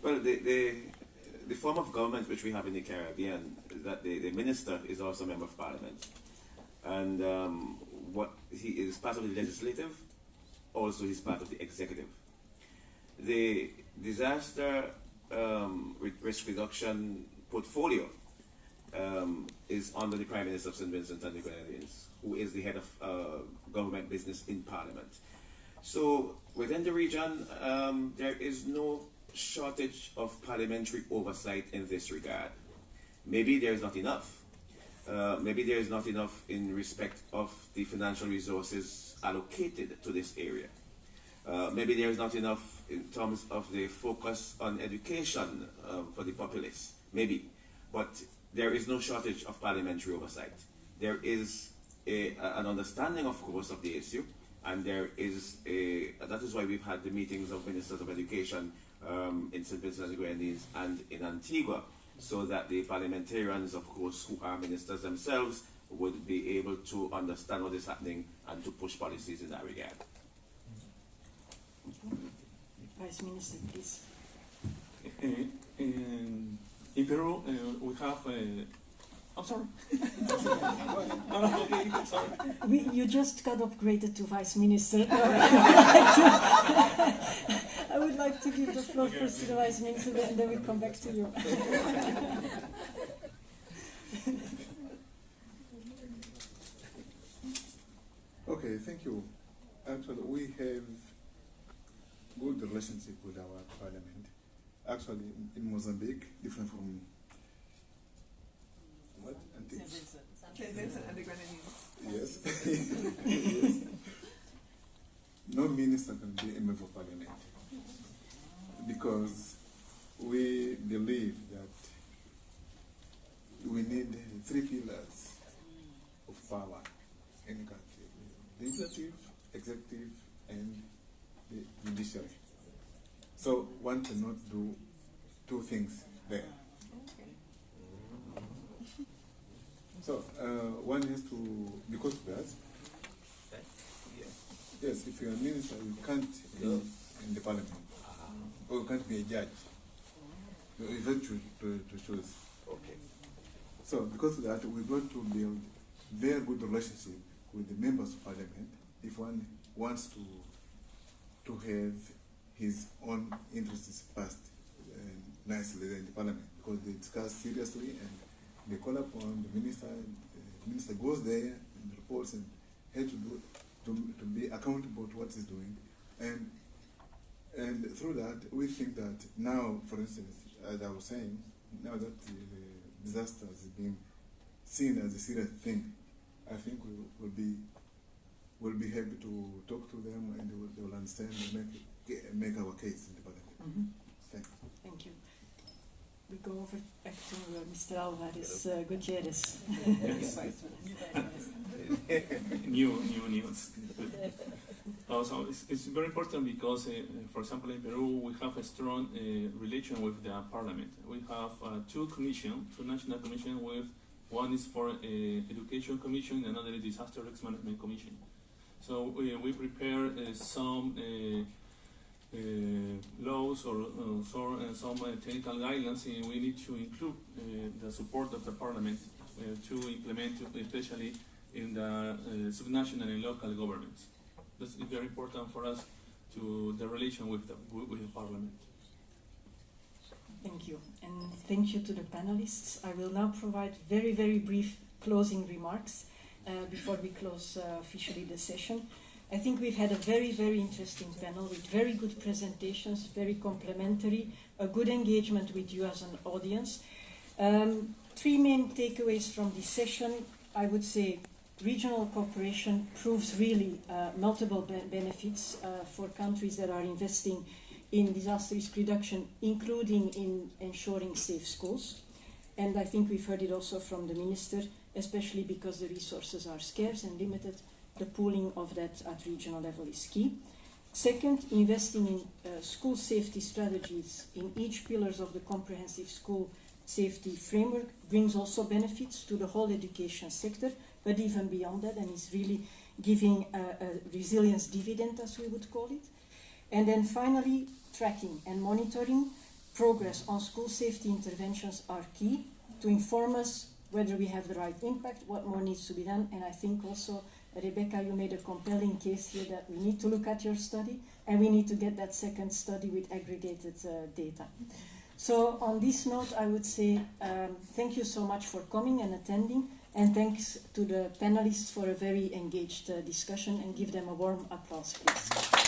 Well, the form of government which we have in the Caribbean is that the minister is also a member of parliament. And he is part of the legislative, also he's part of the executive. The disaster risk reduction portfolio is under the Prime Minister of St. Vincent and the Grenadines, who is the head of government business in Parliament. So within the region, there is no shortage of parliamentary oversight in this regard. Maybe there is not enough. Maybe there is not enough in respect of the financial resources allocated to this area. Maybe there is not enough in terms of the focus on education for the populace. Maybe. But there is no shortage of parliamentary oversight. There is an understanding, of course, of the issue, and there is that is why we've had the meetings of ministers of education in St. Vincent and the Grenadines and in Antigua, so that the parliamentarians, of course, who are ministers themselves, would be able to understand what is happening and to push policies in that regard. Vice Minister, please. In Peru, we have I'm sorry. Okay, sorry. You just got upgraded to Vice Minister. I would like to give the floor first to the Vice Minister, and then we come back to you. Okay, thank you. Actually, we have good relationship with our parliament. Actually, in Mozambique, different from what? St. Vincent and the Grenadines. Yes. Yes. No minister can be a member of parliament because we believe that we need 3 pillars of power in the country: legislative, executive, and the judiciary. So one cannot do 2 things there. So one has to, because of that, yes, if you're a minister, you can't be in the parliament, or you can't be a judge. You have to choose. Okay. So because of that, we've got to build very good relationship with the members of parliament if one wants to have his own interests passed nicely in the parliament, because they discuss seriously and they call upon the minister. The minister goes there and reports and has to be accountable to what he's doing, and through that we think that now, for instance, as I was saying, now that the disaster is being seen as a serious thing, I think we'll be happy to talk to them, and they will understand and make our case in the parliament. Mm-hmm. Thank you. Thank you. We go over back to Mr. Alvarez Gutierrez. New news. Also, it's very important because, for example, in Peru, we have a strong relation with the parliament. We have two national commissions. With one is for education commission, and another is disaster risk management commission. So we prepare some laws or some technical guidelines, and we need to include the support of the parliament to implement, especially in the subnational and local governments. This is very important for us to the relation with the parliament. Thank you, and thank you to the panelists. I will now provide very, very brief closing remarks before we close officially the session. I think we've had a very, very interesting panel with very good presentations, very complementary, a good engagement with you as an audience. Three main takeaways from this session. I would say regional cooperation proves really multiple benefits for countries that are investing in disaster risk reduction, including in ensuring safe schools. And I think we've heard it also from the Minister, especially because the resources are scarce and limited, the pooling of that at regional level is key. Second, investing in school safety strategies in each pillars of the comprehensive school safety framework brings also benefits to the whole education sector, but even beyond that, and is really giving a resilience dividend, as we would call it. And then finally, tracking and monitoring progress on school safety interventions are key to inform us whether we have the right impact, what more needs to be done. And I think also, Rebecca, you made a compelling case here that we need to look at your study, and we need to get that second study with aggregated data. So on this note, I would say thank you so much for coming and attending, and thanks to the panelists for a very engaged discussion, and give them a warm applause, please.